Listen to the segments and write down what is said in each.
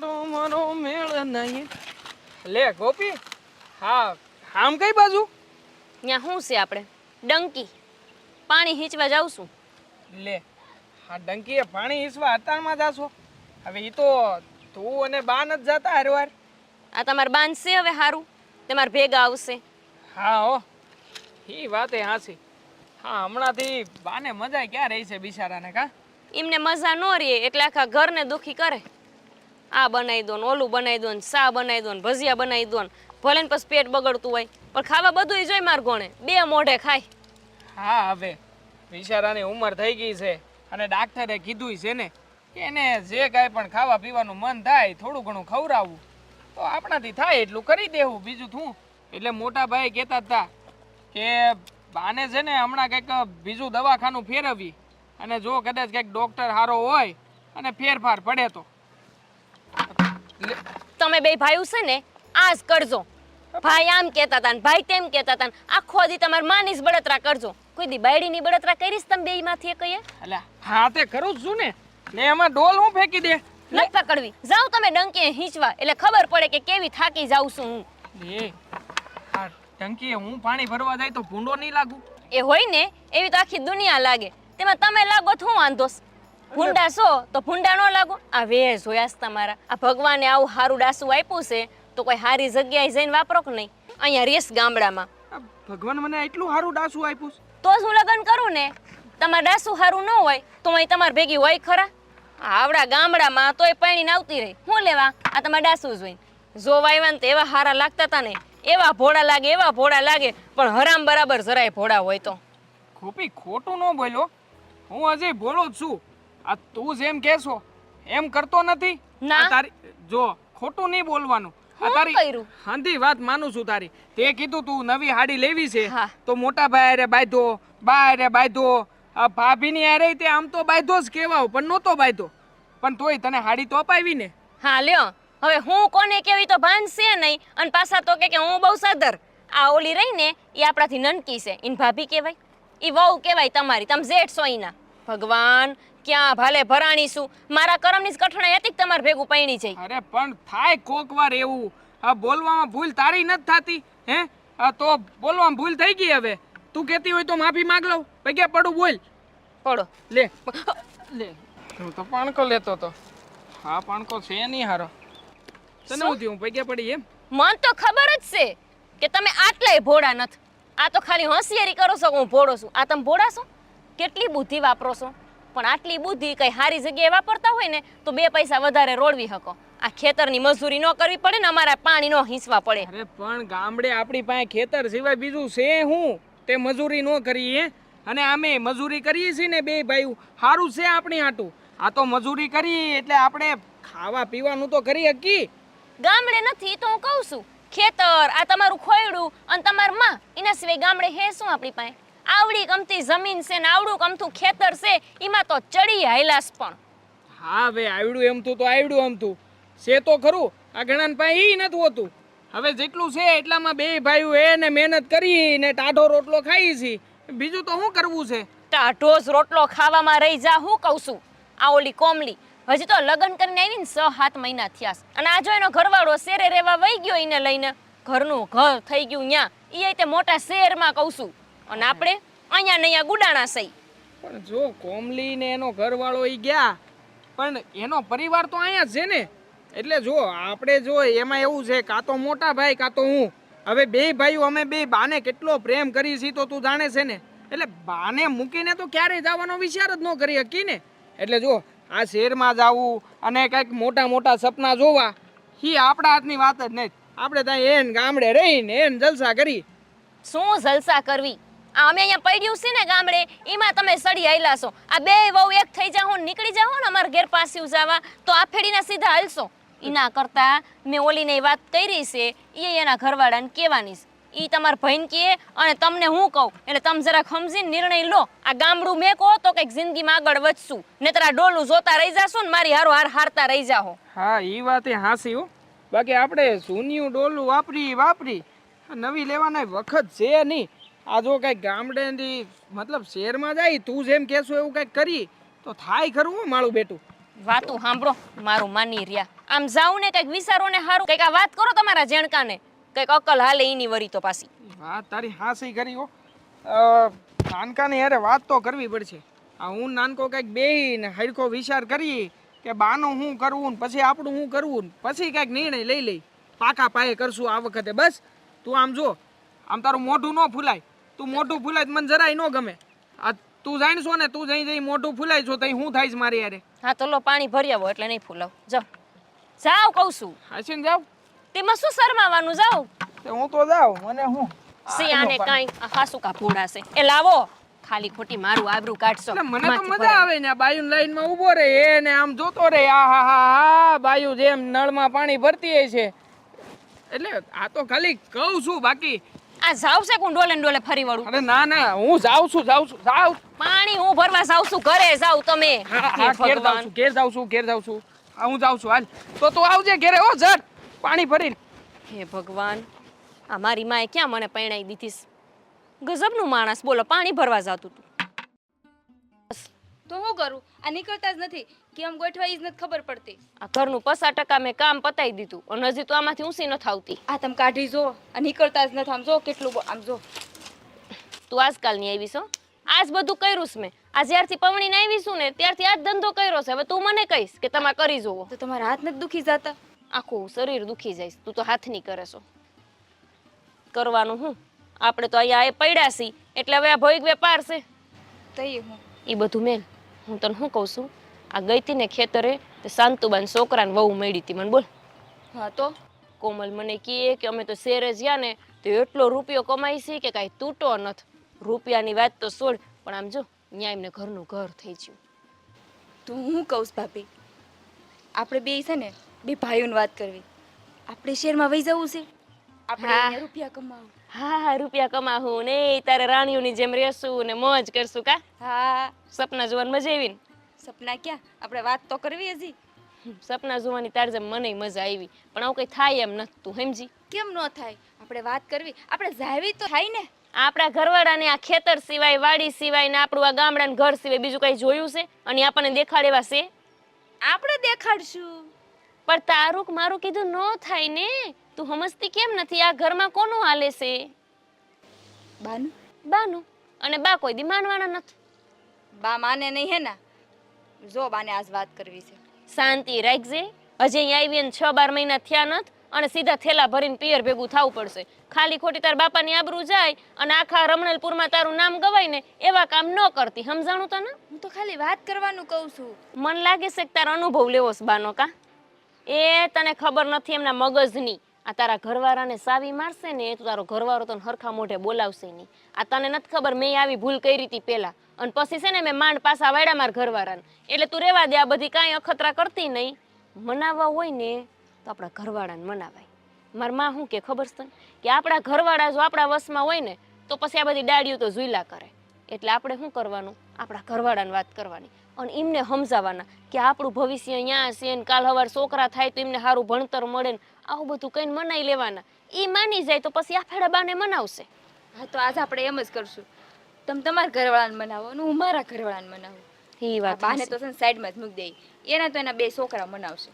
તારો મારો મેળ નહીં. લે ગોપી, હા આમ કઈ બાજુ? ત્યાં શું છે આપણે ડંકી પાણી હીચવા જાઉં છું. લે હા ડંકીએ પાણી ઈસવા અતારમાં જાશો? હવે ઈ તો તું અને બા નથી જાતા હારવાર? આ તમારે બાંધશે હવે સારું તમારે ભેગા આવશે. હા હો, ઈ વાતે હાસી. હા હમણાંથી બાને મજા ક્યાં રહી છે બિચારાને, કા? એમને મજા ન રહે એટલે આખા ઘરને દુખી કરે. આ બનાવી દો ને ઓલું બનાવી દો ને સા બનાવી દો ને ભજીયા બનાવી દો ને ભલે ને પછી પેટ બગડતું હોય પણ ખાવા બધું જોઈ માર ગોણે બે મોઢે ખાય. હા હવે બિચારાની ઉંમર થઈ ગઈ છે અને ડાક્ટરે કીધું છે ને કે એને જે કાંઈ પણ ખાવા પીવાનું મન થાય થોડું ઘણું ખવડાવવું તો આપણાથી થાય એટલું કરી દેવું, બીજું શું. એટલે મોટા ભાઈ કહેતા હતા કે બાને છે ને હમણાં કંઈક બીજું દવાખાનું ફેરવી અને જો કદાચ કંઈક ડૉક્ટર સારો હોય અને ફેરફાર પડે તો. તમે બે ભાઈઓ છે ને આ જ કરજો. ભાઈ આમ કહેતા હતા ને ભાઈ તેમ કહેતા હતા આખો દી તમારે માની જ બળતરા કરજો. કોઈ દી બાયડીની બળતરા કરીશ તમે બે માંથી કહીએ? એટલે હા તે કરું જ છું ને. ને એમાં ડોલ હું ફેંકી દે નથી પકડવી. જાવ તમે ડંકી હીંચવા એટલે ખબર પડે કે કેવી થાકી જાઉં છું હું. એ હા ટંકીએ હું પાણી ભરવા જાય તો ભૂંડો નહીં લાગુ? એ હોય ને એવી તો આખી દુનિયા લાગે. તેમાં તમે લાગો તો હું વાંધો? ભૂંડા છો તો ભૂંડા ન લાગો. આ વેસ જોયાસ તમારા. આ ભગવાને આવું સારું ડાસું આપ્યું છે તો કોઈ સારી જગ્યાએ જઈને વાપરો કે નહીં. અહીંયા રેસ ગામડામાં ભગવાન મને એટલું સારું ડાસું આપ્યું તો જ હું લગ્ન કરું ને. તમારે ડાસું સારું ન હોય તો અહીં તમારે ભેગી હોય ખરા? આવડા ગામડામાં તોય પાણીને આવતી રહી હું લેવા આ તમારે ડાસું જોઈને જોવા આવ્યા ને તો એવા હારા લાગતા હતા ને એવા ભોળા લાગે એવા ભોળા લાગે પણ હરામ બરાબર જરાય ભોળા હોય તો. ખોપી ખોટું ન બોલ્યો, હું હજી બોલો જ છું. આ તું જેમ કહેશો એમ કરતો નથી. ના તારી જો ખોટું નહીં બોલવાનું. હું તારી કર્યું? હાંધી વાત માનું છું તારી. તે કીધું તું નવી હાડી લેવી છે હા. તો મોટા ભાઈ અરે બાંધો, બા અરે બાંધો, આ ભાભીની અરે તે આમ તો બાંધો જ કહેવાય પણ નહોતો બાંધો. પણ તોય તને હાડી તો અપાવી ને. હા લ્યો હવે હું કોને કેવી તો ભાનશે નહીં અને પાછા તો કે હું બહુ સાદર. આ ઓલી રહી ને એ આપણાથી નનકી છે ઈન ભાભી કહેવાય ઈ વહુ કહેવાય તમારી. તમે જેઠ છો ઈના. ભગવાન ક્યાં ભાલે ભરાણીશું. મારા કરમની જ કઠણાઈ હતી કે તમારે ભેગું પૈણી જાય. અરે પણ થાય કોક વાર એવું. આ બોલવામાં ભૂલ તારી નથી થતી હે? આ તો બોલવામાં ભૂલ થઈ ગઈ. હવે તું કહેતી હોય તો માફી માંગ લઉં. પગ્યા પડું બોલ. પડો લે લે હું તો પાણકો લેતો તો. હા પાણકો છે નહીં હારો. તને હું થયું પગ્યા પડી એમ? મન તો ખબર જ છે કે તમે આટલાય ભોળા નથી. આ તો ખાલી હોશિયારી કરો છો હું ભોળો છું. આ તમે ભોળા છો? કેટલી બુદ્ધિ વાપરો છો પણ આટલી બુદ્ધિ કઈ સારી જગ્યાએ વાપરતા હોય ને તો બે પૈસા વધારે રોડવી શકો. આ ખેતરની મજૂરી ન કરવી પડે ને અમારા પાણી ન હીંચવા પડે. અરે પણ ગામડે આપણી પાસે ખેતર સિવાય બીજું છે હું? તે મજૂરી ન કરીએ અને આમે મજૂરી કરીએ છીએ ને બે ભાઈઓ સારું છે આપણી હાટું. આ તો મજૂરી કરી એટલે આપણે ખાવા પીવાનું તો કરી શકીએ. ગામડે નથી તો હું કહું છું ખેતર આ તમારું ખોયડું અને તમાર માં એના સિવાય ગામડે હે શું આપણી પાસે? આવડી કમતી જમીન છે ને આવડું કમતું ખેતર છે એમાં તો ચડી હાયલાસ પણ. હા હવે આવડું એમતું તો આવડું એમતું છે તો ખરું. આ ઘણા પાસે ઈ નથી હોતું. હવે જેટલું છે એટલામાં બે ભાઈઓ એને મહેનત કરી ને ટાઢો રોટલો ખાઈ છે. બીજું તો શું કરવું છે? ટાઢો જ રોટલો ખાવામાં રહી જા હું કહું છું. આ ઓલી કોમલી હજી તો લગ્ન કરીને આવી ને 6-7 મહિના થયા અને આ જો એનો ઘરવાળો શેરે રેવા વહી ગયો એને લઈને. ઘરનું ઘર થઈ ગયું ન્યા એ તે મોટા શહેરમાં કહું છું અને આપણે અહીંયા ને અહીંયા ગુડાણા સહી. પણ જો કોમલી ને એનો ઘરવાળો ઈ ગયા પણ એનો પરિવાર તો અહીંયા જ છે ને. એટલે જો આપણે જો એમાં એવું છે કાં તો મોટા ભાઈ કાં તો હું. હવે બે ભાઈઓ અમે બે બાને કેટલો પ્રેમ કરી છે તો તું જાણે છે ને. એટલે બાને મૂકીને તો ક્યારેય જવાનો વિચાર જ ન કરી શકી ને. એટલે જો આ શહેરમાં જવું અને કંઈક મોટા મોટા સપના જોવા એ આપણા હાથની વાત જ નહીં. આપણે ત્યાં એને ગામડે રહીને એને જલસા કરી. શું જલસા કરવી? અમે અહીંયા પડ્યું છે ને ગામડે એમાં તમે સડી આયલા છો. આ બે વહુ એક થઈ જાઓ ને નીકળી જાઓ ને અમારા ઘેર પાસે જવા તો આ ફેડીના સીધા હાલશો. એના કરતા મેં ઓલીને વાત કરી છે એ એના ઘરવાળાને કહેવાની છે. એ તમારા ભાઈને કહે અને તમને હું કહું એટલે તમે જરા સમજીને નિર્ણય લો. આ ગામડું મેં કહો તો કંઈક જિંદગીમાં આગળ વધશું નહીતર આ ડોલું જોતા રહી જાશો ને મારી હારો હારતા રહી જાઓ. હા એ વાત એ હાસી હો. બાકી આપણે સૂન્યું ડોલું વાપરી નવી લેવાના વખત છે નહીં. આ જો કંઈક ગામડેથી મતલબ શહેરમાં જાય તું જેમ કહેશો એવું કંઈક કરી તો થાય ખરું હો મારું બેટું. વાતું સાંભળો મારું માની રહ્યા આમ જાઉં ને કંઈક વિચારો ને હારું કંઈક આ વાત કરો તમારા જેણકાને કંઈક અકલ હાલે ઈની વરી તો પાછી. વાત તારી હાસી કરી હો. નાનકાને યારે વાત તો કરવી પડશે. આ હું નાનકો કંઈક બેહીને હરખો વિચાર કરીએ કે બાનું શું કરવું ને પછી આપણું શું કરવું ને પછી કંઈક નિર્ણય લઈ લઈ. પાકા પાયે કરશું આ વખતે. બસ તું આમ જો, આમ તારું મોઢું ન ફૂલાય. તું મોઢું ફૂલાય તો મને જરાય ન ગમે. આ તું જાણશો ને, તું જઈ મોઢું ફૂલાય છો તઈ હું થાય છે મારી યારે. હા તો લો પાણી ભરી આવો એટલે નહીં ફૂલાવ. જાઓ જાઓ કહું છું. હાસીને જાવ. તેમાં શું શરમાવાનું? જાઓ. હું તો જાઉં. મને હું સિયાને કાંઈ આ હાસુ કા ભૂડા છે એ લાવો. ખાલી ખોટી મારું આબરૂ કાઢશો. એટલે મને તો મજા આવે ને બાયુ લાઈનમાં ઊભો રહે એને આમ જોતો રહે. આ હા હા હા બાયુ જેમ નળમાં પાણી ભરતી હોય છે. એટલે આ તો ખાલી કહું છું, બાકી આ જાવ છે કોણ ડોલે ને ડોલે ફરી વળું? અરે ના ના, હું જાઉં છું જાઉં. પાણી હું ભરવા જાવ છું, ઘરે જાવ તમે. હા હા, ઘેર જાઉં છું ઘેર જાઉં છું. હા હું જાઉં છું. હાલ તો તું આવજે ઘેરે હો ઝટ પાણી ભરીને. હે ભગવાન, આ મારી માએ ક્યાં મને પરણાઈ દીધીસ? ગજબનું માણસ, બોલો પાણી ભરવા જાતું તું. તો હું કરું? આ નીકળતા જ નથી કેમ ગોઠવાય જ નથી ખબર પડતી. આ ઘરનું 50% મેં કામ પતાઈ દીધું અને હજી તો આમાંથી ઊંસી નથી આવતી. આ તમે કાઢી જો, આ નીકળતા જ નથી. આમ જો કેટલું આમ જો. તું આજકાલની આવીશ હો. આજ બધું કર્યું છે મેં. આ જ્યારથી પવણીને આવીશું ને ત્યારથી આ જ ધંધો કર્યો છે. હવે તું મને કહીશ કે તમારે કરી જોવો તો તમારા હાથ નથી દુખી જતા? આખું શરીર દુખી જાય. તું તો હાથની કરે છો. કરવાનું હું? આપણે તો અહીંયા પડ્યા છીએ એટલે હવે આ ભોગ વેપાર છે. તઈ હું એ બધું મેલ. હું તને શું કહું છું, આ ગઈ હતી ને ખેતરે તે શાંતુબાન છોકરાને વહુ મળી હતી. મને બોલ. હા તો કોમલ મને કહે કે અમે તો શેરે જ્યાં ને તો એટલો રૂપિયો કમાઈ છે કે કાંઈ તૂટો નથી. રૂપિયાની વાત તો છોડ, પણ આમ જો ન્યા એમને ઘરનું ઘર થઈ ગયું. તું હું કહું ભાભી, આપણે બે છે ને બે ભાઈઓની વાત કરવી. આપણે શહેરમાં વહી જવું છે, આપણે હા. અહીંયા રૂપિયા કમાવું. હા રૂપિયા કમાવું ને તારે રાણીઓની જેમ રહેશું ને મોજ કરશું. કા હા સપના જોવાની મજા આવી ને? સપના ક્યાં, આપણે વાત તો કરવી હજી. સપના જોવાની તાર જેમ મને મજા આવી, પણ આવું કઈ થાય એમ નથી. તું સમજી? કેમ ન થાય? આપણે વાત કરવી, આપણે જાવી તો થાય ને. આપણા ઘરવાળાને આ ખેતર સિવાય, વાડી સિવાય ને આપણું આ ગામડાનું ઘર સિવાય બીજું કઈ જોયું છે? અને આપણને દેખાડેવા છે? આપણે દેખાડશું. પણ તારું કે મારું કીધું ન થાય ને. તું સમજતી કેમ નથી? આ ઘરમાં કોનું હાલે છે? બાનું. બાનું. અને બા કોઈ દી માનવાના નથી. બા માને નહીં હે ને? જો બાને આજ વાત કરવી છે. શાંતિ રાખજે. હજી અહીં આવી ને 6-12 મહિના થયા નથી અને સીધા થેલા ભરીને પિયર ભેગું થવું પડશે. ખાલી ખોટી તાર બાપાની આબરૂ જાય અને આખા રમણલપુરમાં તારું નામ ગવાય ને એવા કામ ન કરતી. સમજાણું તને? હું તો ખાલી વાત કરવાનું કહું છું. મને લાગે છે કે તારો અનુભવ લેવો છે બાનો. કા એ તને ખબર નથી એમના મગજની. આ તારા ઘરવાળાને સાવી મારશે ને તો તારો ઘરવાળો તને હરખા મોઢે બોલાવશે નહીં. આ તને નથી ખબર મેં આવી ભૂલ કરી હતી પહેલા, અને પછી છે ને મેં માંડ પાછા વાળ્યા મારા ઘરવાળાને. એટલે તું રેવા દે, આ બધી કાંઈ અખતરા કરતી નહીં. મનાવવા હોય ને તો આપણા ઘરવાળાને મનાવાય. મારી માં શું કે ખબર છે તને? કે આપણા ઘરવાળા જો આપણા વશમાં હોય ને તો પછી આ બધી ડાળીઓ તો ઝૂલા કરે. એટલે આપણે શું કરવાનું? આપણા ઘરવાળાને વાત કરવાની અને એમને સમજાવવાના કે આપણું ભવિષ્ય અહીંયા છે ને કાલ સવાર છોકરા થાય તો એમને સારું ભણતર મળે ને આવું બધું કઈને મનાઈ લેવાના. એ માની જાય તો પછી આ ફેડા બાને મનાવશે. હા તો આજ આપણે એમ જ કરશું. તમે તમારા ઘરવાળાને મનાવો અને હું મારા ઘરવાળાને મનાવું. એ વાત બાને તો છે ને સાઈડમાં જ મૂકી દે. એના તો એના બે છોકરા મનાવશે.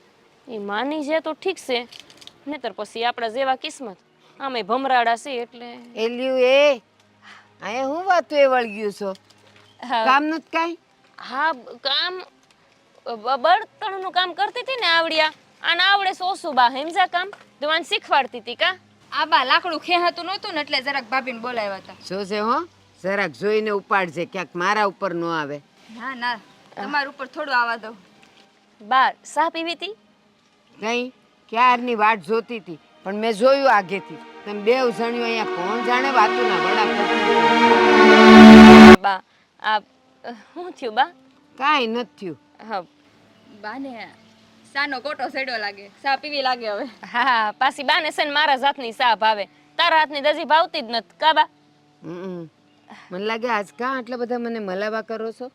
એ માની જાય તો ઠીક છે, નહીતર પછી આપણા જેવા કિસ્મત. આમે ભમરાડા છે એટલે એલ્યું એ અહીંયા હું વાતું એ વળગ્યું છો? કામનું જ કાંઈ? હા કામ બળતણનું કામ કરતી હતી ને આવડ્યા. આને આવડે સોસું બા હેમજા કામ તો આને શીખવાડતી હતી. કા આ બા લાકડું ખેહાતું નહોતું ને એટલે જરાક ભાભીને બોલાવ્યા હતા. શું છે હો? જરાક જોઈને ઉપાડજે, ક્યાંક મારા ઉપર ન આવે. ના ના, તમારા ઉપર થોડું આવવા દઉં. બા સા પીવી હતી? કઈ ક્યારની વાટ જોતી હતી પણ મેં જોયું આગેથી. તમે બેવ જણ્યું અહીંયા કોણ જાણે વાતુના વડા કરતી. બા આ શું થયું બા? કાંઈ નથી થયું. હા બાને સાનો કોટો સેડો લાગે, સા પીવી લાગે હવે. હા પાછી બાને છે ને મારા જાતની સા ભાવે, તારા હાથની દજી ભાવતી જ નથી. કા બા? મને લાગે આજ કાં આટલા બધા મને મલાવા કરો છો?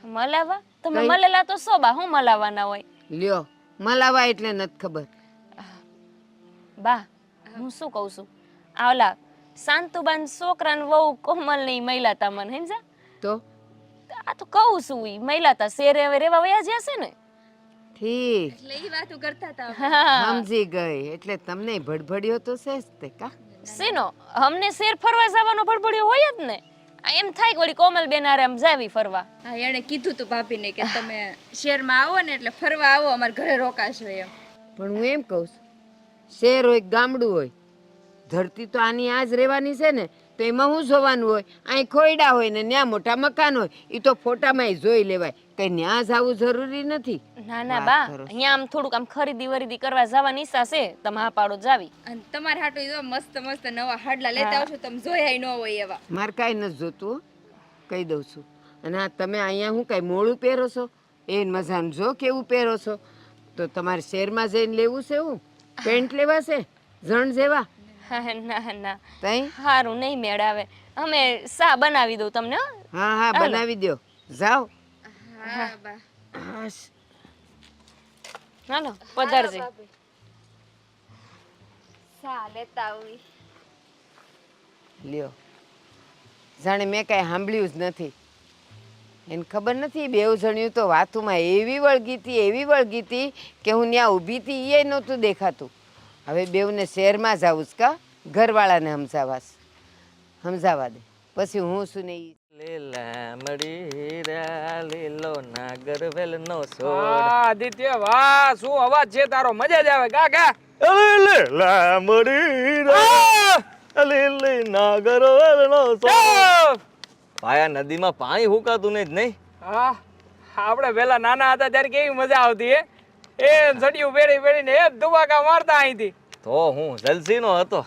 મલાવા? તમે મલેલા તો સો બા, હું મલાવાના હોય? લ્યો મલાવા એટલે નથી ખબર. બા હું શું કહું છું, આ ઓલા શાંતુબાન છોકરાને વહુ કોમલની મહિલા તા મને સમજા? તો આ તો કહું છું ઈ મહિલા તા શેરે હવે રેવા વયા જ્યા છે ને. ઠીક એટલે એ વાતો કરતા હતા હા સમજી ગઈ એટલે તમને ભડભડિયો તો છે જ તે કા શેનો અમને શેર ફરવા જવાનો ભડભડિયો હોય જ ને આ એમ થાય કે વળી કોમલબેન હારે આમ જાવી ફરવા હા એણે કીધું તું ભાભીને કે તમે શહેરમાં આવો ને એટલે ફરવા આવો અમારા ઘરે રોકાશો એમ પણ હું એમ કહું છું શહેર હોય કે ગામડું હોય ધરતી તો આની આ જ રહેવાની છે ને તો એમાં શું જોવાનું હોય અહીં ખોયડા હોય ને ત્યાં મોટા મકાન હોય એ તો ફોટામાં જોઈ લેવાય કઈ ત્યાં જવું જરૂરી નથી ના ના વાત બા કરો છો. અહીંયા આમ થોડુંક આમ ખરીદી વરીદી કરવા જવાની ઈચ્છા છે તમે હા પાડો જાવી અને તમારા હાટુ જો મસ્ત મસ્ત નવા હાડલા લેતા આવશો તમે જોયા ન હોય એવા મારે કાંઈ નથી જોતું હો. કહી દઉં છું અને આ તમે અહીંયા હું કાંઈ મોડું પહેરો છો એ મજાનું જો કેવું પહેરો છો તો તમારે શહેરમાં જઈને લેવું છે હું પેન્ટ લેવા છે જણ જેવા ના ના તઈ સારું નહીં મેળ આવે અમે સા બનાવી દઉં તમને હો. હા હા બનાવી દો જાઓ હા બા હાશ. હાલો પધારજે સા લેતા આવી લ્યો જાણે મેં કાંઈ સાંભળ્યું જ નથી એને ખબર નથી બેઉ જણ્યું તો વાતુમાં એવી વળગી હતી કે હું ત્યાં ઊભી હતી એ નહોતું દેખાતું હવે બેઉને શહેરમાં જાવું જ કા ઘરવાળાને સમજાવા દે પછી હું શું ને ઈ લીલા મડીરા લીલો નાગર વેલનો છોડ વાહ આદિત્ય વાહ શું અવાજ છે તારો મજા જ આવે ગા ગા લીલા મડીરા લીલી નાગર વેલનો છોડ પાયા નદીમાં પાણી હુકાતું નહીં હા આપણે પેલા નાના હતા ત્યારે કેવી મજા આવતી હે એ સડિયું વેડી વેડીને એ ધુમાકા મારતા અહીંથી તો હું જલસીનો હતો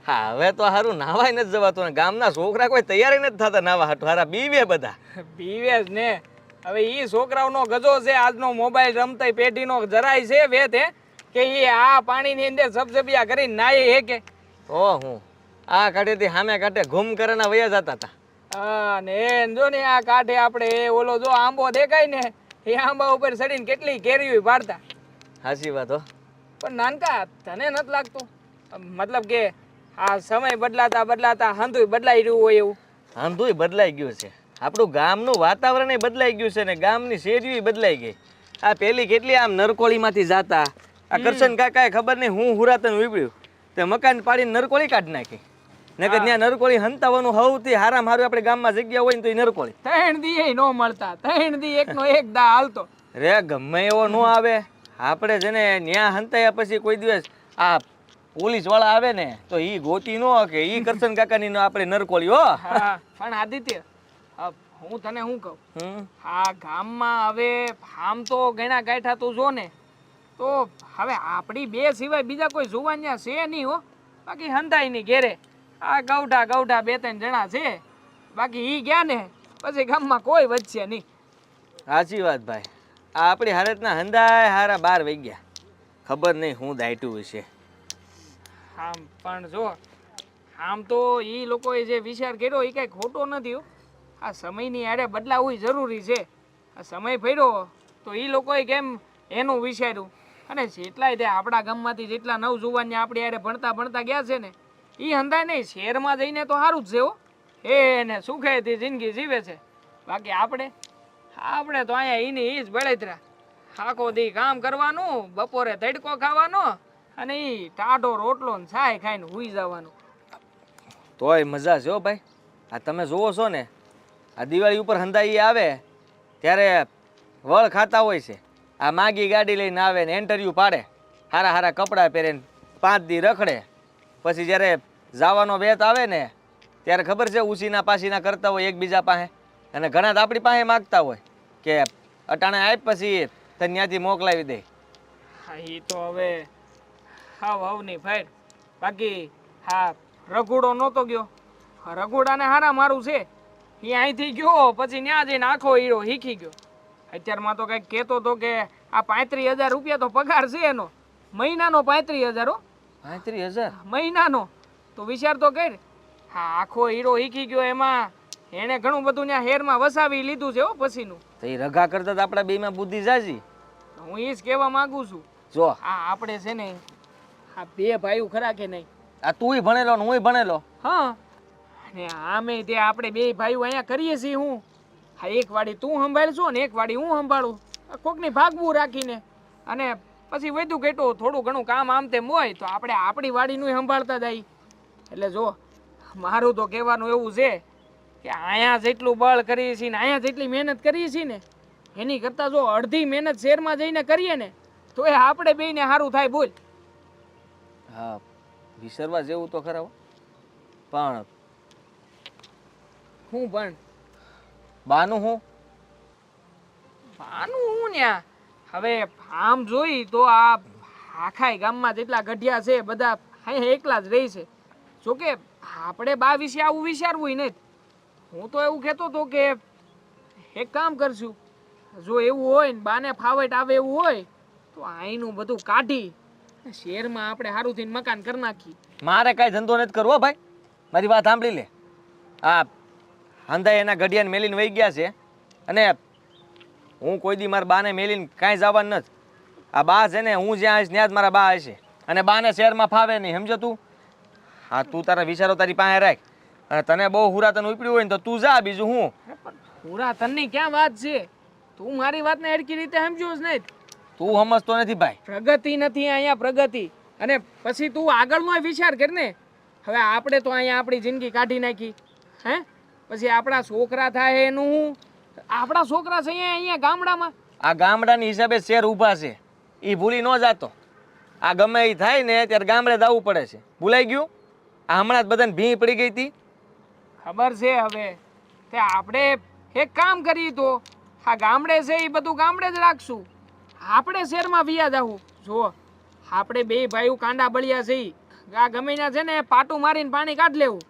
હા હવે તો હારું નાવાય નથી જવાતું ને ગામના છોકરા કોઈ તૈયારી નથી થતા નાવા હાટુ હારા બીવે બધા બીવેસ ને હવે ઈ છોકરાઓનો ગજો છે આજનો મોબાઈલ રમતા પેઢીનો જરાય છે વેત હે કે ઈ આ પાણીની અંદર સબસબિયા કરીને નાય હે કે તો હું આ કાઢેથી સામે કાઢે ઘૂમ કરેના વયા જતા હતા હા ને એન જો ને આ કાંઠે આપણે એ ઓલો જો આંબો દેખાય ને એ આંબા ઉપર ચડીને કેટલી કેરીઓ પાડતા સાચી વાત હો પણ નાનકા તને નથી લાગતું મતલબ કે આ સમય બદલાતા બદલાતા હંધુય બદલાઈ રહ્યું હોય એવું આંધુય બદલાઈ ગયું છે આપણું ગામનું વાતાવરણ બદલાઈ ગયું છે ને ગામની શેરીઓ બદલાઈ ગઈ આ પેલી કેટલી આમ નરકોળીમાંથી જાતા આ કરશન કાકાએ ખબર નહીં હું હુરાતન વીપડ્યું તે મકાન પાડીને નરકોળી કાઢી નાખી નકર ત્યાં નરકોળી હંતાવાનું સૌથી હારામાં હારું આપણે ગામમાં જગ્યા હોય ને તો એ નરકોળી ત્રણ દી નો મળતા ત્રણ દી એકનો એક દા હાલતો રે ગમે એવો નો આવે આપણે છે ને ન્યા હંતાયા પછી કોઈ દિવસ આ પોલીસ વાળા આવે ને તો ઈ ગોતી નો કે ઈ કરશન કાકાની નો આપણે નરકોળી હો હા પણ આદિત્ય હું તને શું કહું આ ગામમાં હવે આમ તો ઘણા ગાંઠા તું જો ને તો હવે આપણી બે સિવાય બીજા કોઈ જુવાનિયા છે નહીં હો બાકી હંધાઈ ની ઘેરે આ ગૌઢા બે ત્રણ જણા છે બાકી ઈ ગયા ને પછી ગામમાં કોઈ વધશે નહીં સાચી વાત ભાઈ આ આપણી હાલતના હંધાય હારા 12 વાગ્યા ખબર નહીં હું દાયટું હશે આમ પણ જો આમ તો ઈ લોકોએ જે વિચાર કર્યો એ કઈ ખોટો નથી હો આ સમયની આડે બદલાવવું જરૂરી છે આ સમય ફર્યો તો ઈ લોકોએ કેમ એનું વિચાર્યું અને જેટલાય તે આપણા ગામમાંથી જેટલા નવજુવાન આપણી આડે ભણતા ગયા છે ને ઈ હંધાય નહીં શહેરમાં જઈને તો સારું જ છે હો એને સુખેથી જિંદગી જીવે છે બાકી આપણે તો અહીંયા ઈની ઈ જ બળતરા આખો દી કામ કરવાનું બપોરે તડકો ખાવાનો અને ઈ ટાઢો રોટલો ને છાય ખાઈને હુઈ જવાનું તોય મજા છે હો ભાઈ આ તમે જોવો છો ને આ દિવાળી ઉપર હંધાઈ આવે ત્યારે વળ ખાતા હોય છે આ માગી ગાડી લઈને આવે ને ઇન્ટરવ્યૂ પાડે હારા હારા કપડાં પહેરે 5 દી રખડે પછી જ્યારે જવાનો વેત આવે ને ત્યારે ખબર છે ઉસીના પાસીના કરતા હોય એકબીજા પાસે અને ઘણા તો આપણી પાસે માગતા હોય કે અટાણે આપ પછી તને ત્યાંથી મોકલાવી દે હા ઈ તો હવે હાવની ફાઈર બાકી હા રઘુડો નહોતો ગયો રઘુડાને હારા મારું છે એ અહીંથી ગયો પછી ત્યાં જઈને આખો હીરો શીખી ગયો અત્યારમાં તો કંઈક કહેતો હતો કે આ 35,000 રૂપિયા તો પગાર છે એનો મહિનાનો 35,000 હો 35,000 મહિનાનો તો વિચાર તો કર હા આખો હીરો શીખી ગયો એમાં એને ઘણું બધું ત્યાં હેરમાં વસાવી લીધું છે હો પછીનું તો એ રઘા કરતા તો આપણા બેમાં બુદ્ધિ જાજી હું એ જ કહેવા માંગુ છું જો આ આપણે છે ને આ બે ભાઈઓ ખરા કે નહીં આ તુંય ભણેલો ને હુંય ભણેલો હા અને આમે તે આપણે બે ભાઈઓ અહીંયા કરીએ છીએ હું હા એક વાડી તું સંભાળશો ને એક વાડી હું સંભાળું કોકની ભાગવું રાખીને અને પછી વધુ કેટલું થોડું ઘણું કામ આમ તેમ હોય તો આપણે આપણી વાડીનું સંભાળતા જાય. એટલે જો મારું તો કહેવાનું એવું છે કે અહીંયા જેટલું બળ કરીએ છીએ ને અહીંયા જેટલી મહેનત કરીએ છીએ ને એની કરતાં જો અડધી મહેનત શહેરમાં જઈને કરીએ ને તો એ આપણે બેયને સારું થાય. બોલ. હા, વિસરવા જેવું તો ખરા હો. પણ હું પણ બાનું હું આનું હું ન્યા હવે આમ જોઈ તો આ આખાય ગામમાં જેટલા ગઢિયા છે બધા અહીંયા એકલા જ રહી છે. જોકે આપણે બા વિશે આવું વિચારવું નહીં. હું તો એવું કહેતો હતો કે એક કામ કરશું, જો એવું હોય ને બાને ફાવટ આવે એવું હોય તો અહીંનું બધું કાઢી શહેરમાં આપણે સારું થઈને મકાન કરી નાખી. મારે કાંઈ ધંધો નથી કરવો ભાઈ. મારી વાત સાંભળી લે. આ હંધાઈ એના ઘડિયાને મેલીને વહી ગયા છે અને હું કોઈ દી મારા બાને મેલીને કાંઈ જવાનું નથી. આ બા છે ને હું જ્યાં આવીશ ત્યાં જ મારા બા હશે અને બાને શહેરમાં ફાવે નહીં, સમજો તું? હા, તું તારા વિચારો તારી પાસે રાખ અને તને બહુ હુરાતન ઉપડ્યું હોય ને તો તું જા, બીજું હું. પૂરા તનની ક્યાં વાત છે? તું મારી વાતને હરખી રીતે સમજો જ નહીં. તું સમજતો નથી ભાઈ. પ્રગતિ નથી અહીંયા, પ્રગતિ. અને પછી તું આગળનો વિચાર કર ને. હવે આપણે તો અહીંયા આપણી જિંદગી કાઢી નાખી, હે? પછી આપણા છોકરા થાય એનું હું? આપણા છોકરા છે અહીંયા ગામડામાં. આ ગામડાની હિસાબે શહેર ઊભા છે, એ ભૂલી ન જાતો. આ ગમે એ થાય ને ત્યારે ગામડે જવું પડે છે. ભૂલાઈ ગયું? આ હમણાં જ બધાને ભી પડી ગઈ હતી. ખબર છે. હવે તે આપણે એક કામ કરીએ તો આ ગામડે છે એ બધું ગામડે જ રાખશું. આપણે શહેરમાં વિયા જવું. જો આપણે બે ભાઈઓ કાંડા બળિયા છે આ ગમે ત્યાં છે ને પાટું મારીને પાણી કાઢ લેવું.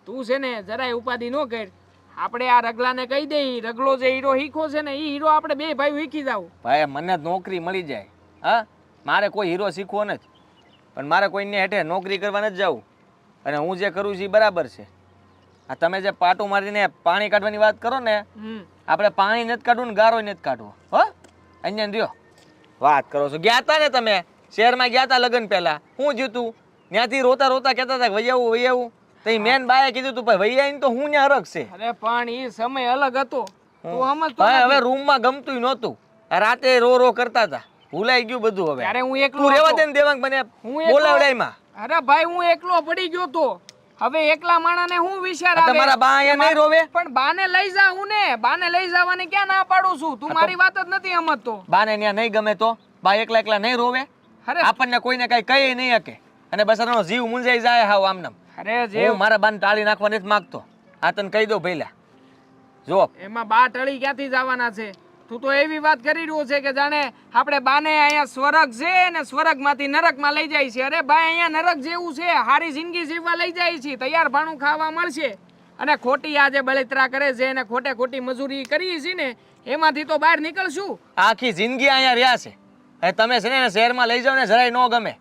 તું છે ને જરાય ઉપાધિ ન કર. આપણે આ રગલાને કહી દઈ, રગલો જે હીરો શીખો છે ને એ હીરો આપણે બે ભાઈઓ શીખી જાવ. ભાઈ મને નોકરી મળી જાય. હા, મારે કોઈ હીરો શીખવો નથી, પણ મારે કોઈને હેઠે નોકરી કરવા નથી જવું. અને હું જે કરું છું એ બરાબર છે. આ તમે જે પાટું મારીને પાણી કાઢવાની વાત કરો ને, આપણે પાણી નથી કાઢવું ને ગારો નથી કાઢવો. હો, અહીંયા રહ્યો વાત કરો છો. ગયા તા ને તમે શહેરમાં, ગયા તા લગ્ન પહેલા, હું જીતું ત્યાંથી રોતા રોતા કહેતા હતા વૈયાવું વૈયાવું. તો એ મેન બાએ કીધું તું ભાઈ વૈયા તો હું ત્યાં હરખ છે. અરે પણ એ સમય અલગ હતો. તું સમજતો ભાઈ હવે નથી. રૂમમાં ગમતું નહોતું, આ રાતે રો રો કરતા હતા. ભૂલાઈ ગયું બધું. હવે ત્યારે હું એકલો તું રેવા હતો. દે ને દેવાંગ મને હું એકલો- બોલાવડાયમાં. અરે ભાઈ હું એકલો પડી ગયો તો. હવે એકલા માણાને હું વિચાર આવે? તમારા બા અહીંયા નહીં રોવે? પણ બાને લઈ જા હું ને. બાને લઈ જવાની ક્યાં ના પાડું છું? તું મારી વાત જ નથી સમજતો. બાને ત્યાં નહીં ગમે તો બા એકલા એકલા નહીં રોવે? અરે આપણને કોઈને કઈ કહી નહીં શકે અને બસ એનો જીવ મૂંઝાઈ જાય હાવ આમનામ. અરે જે હું મારા બાને ટાળી નાખવા નથી માંગતો. આ તને કહી દઉં પહેલા. જો એમાં બા ટળી ક્યાંથી જવાના છે? તું તો એવી વાત કરી રહ્યો છે કે જાણે આપણે બાને અહીંયા સ્વર્ગ છે ને સ્વર્ગમાંથી નરકમાં લઈ જાય છે. અરે ભાઈ અહીંયા નરક જેવું છે. સારી જિંદગી જીવવા લઈ જાય છે. તૈયાર ભાણું ખાવા મળશે અને ખોટી આજે બળતરા કરે છે અને ખોટે ખોટી મજૂરી કરીએ છીએ ને એમાંથી તો બહાર નીકળશું. આખી જિંદગી અહીંયા રહ્યા છે અને તમે છે ને શહેરમાં લઈ જાઓ ને જરાય ન ગમે.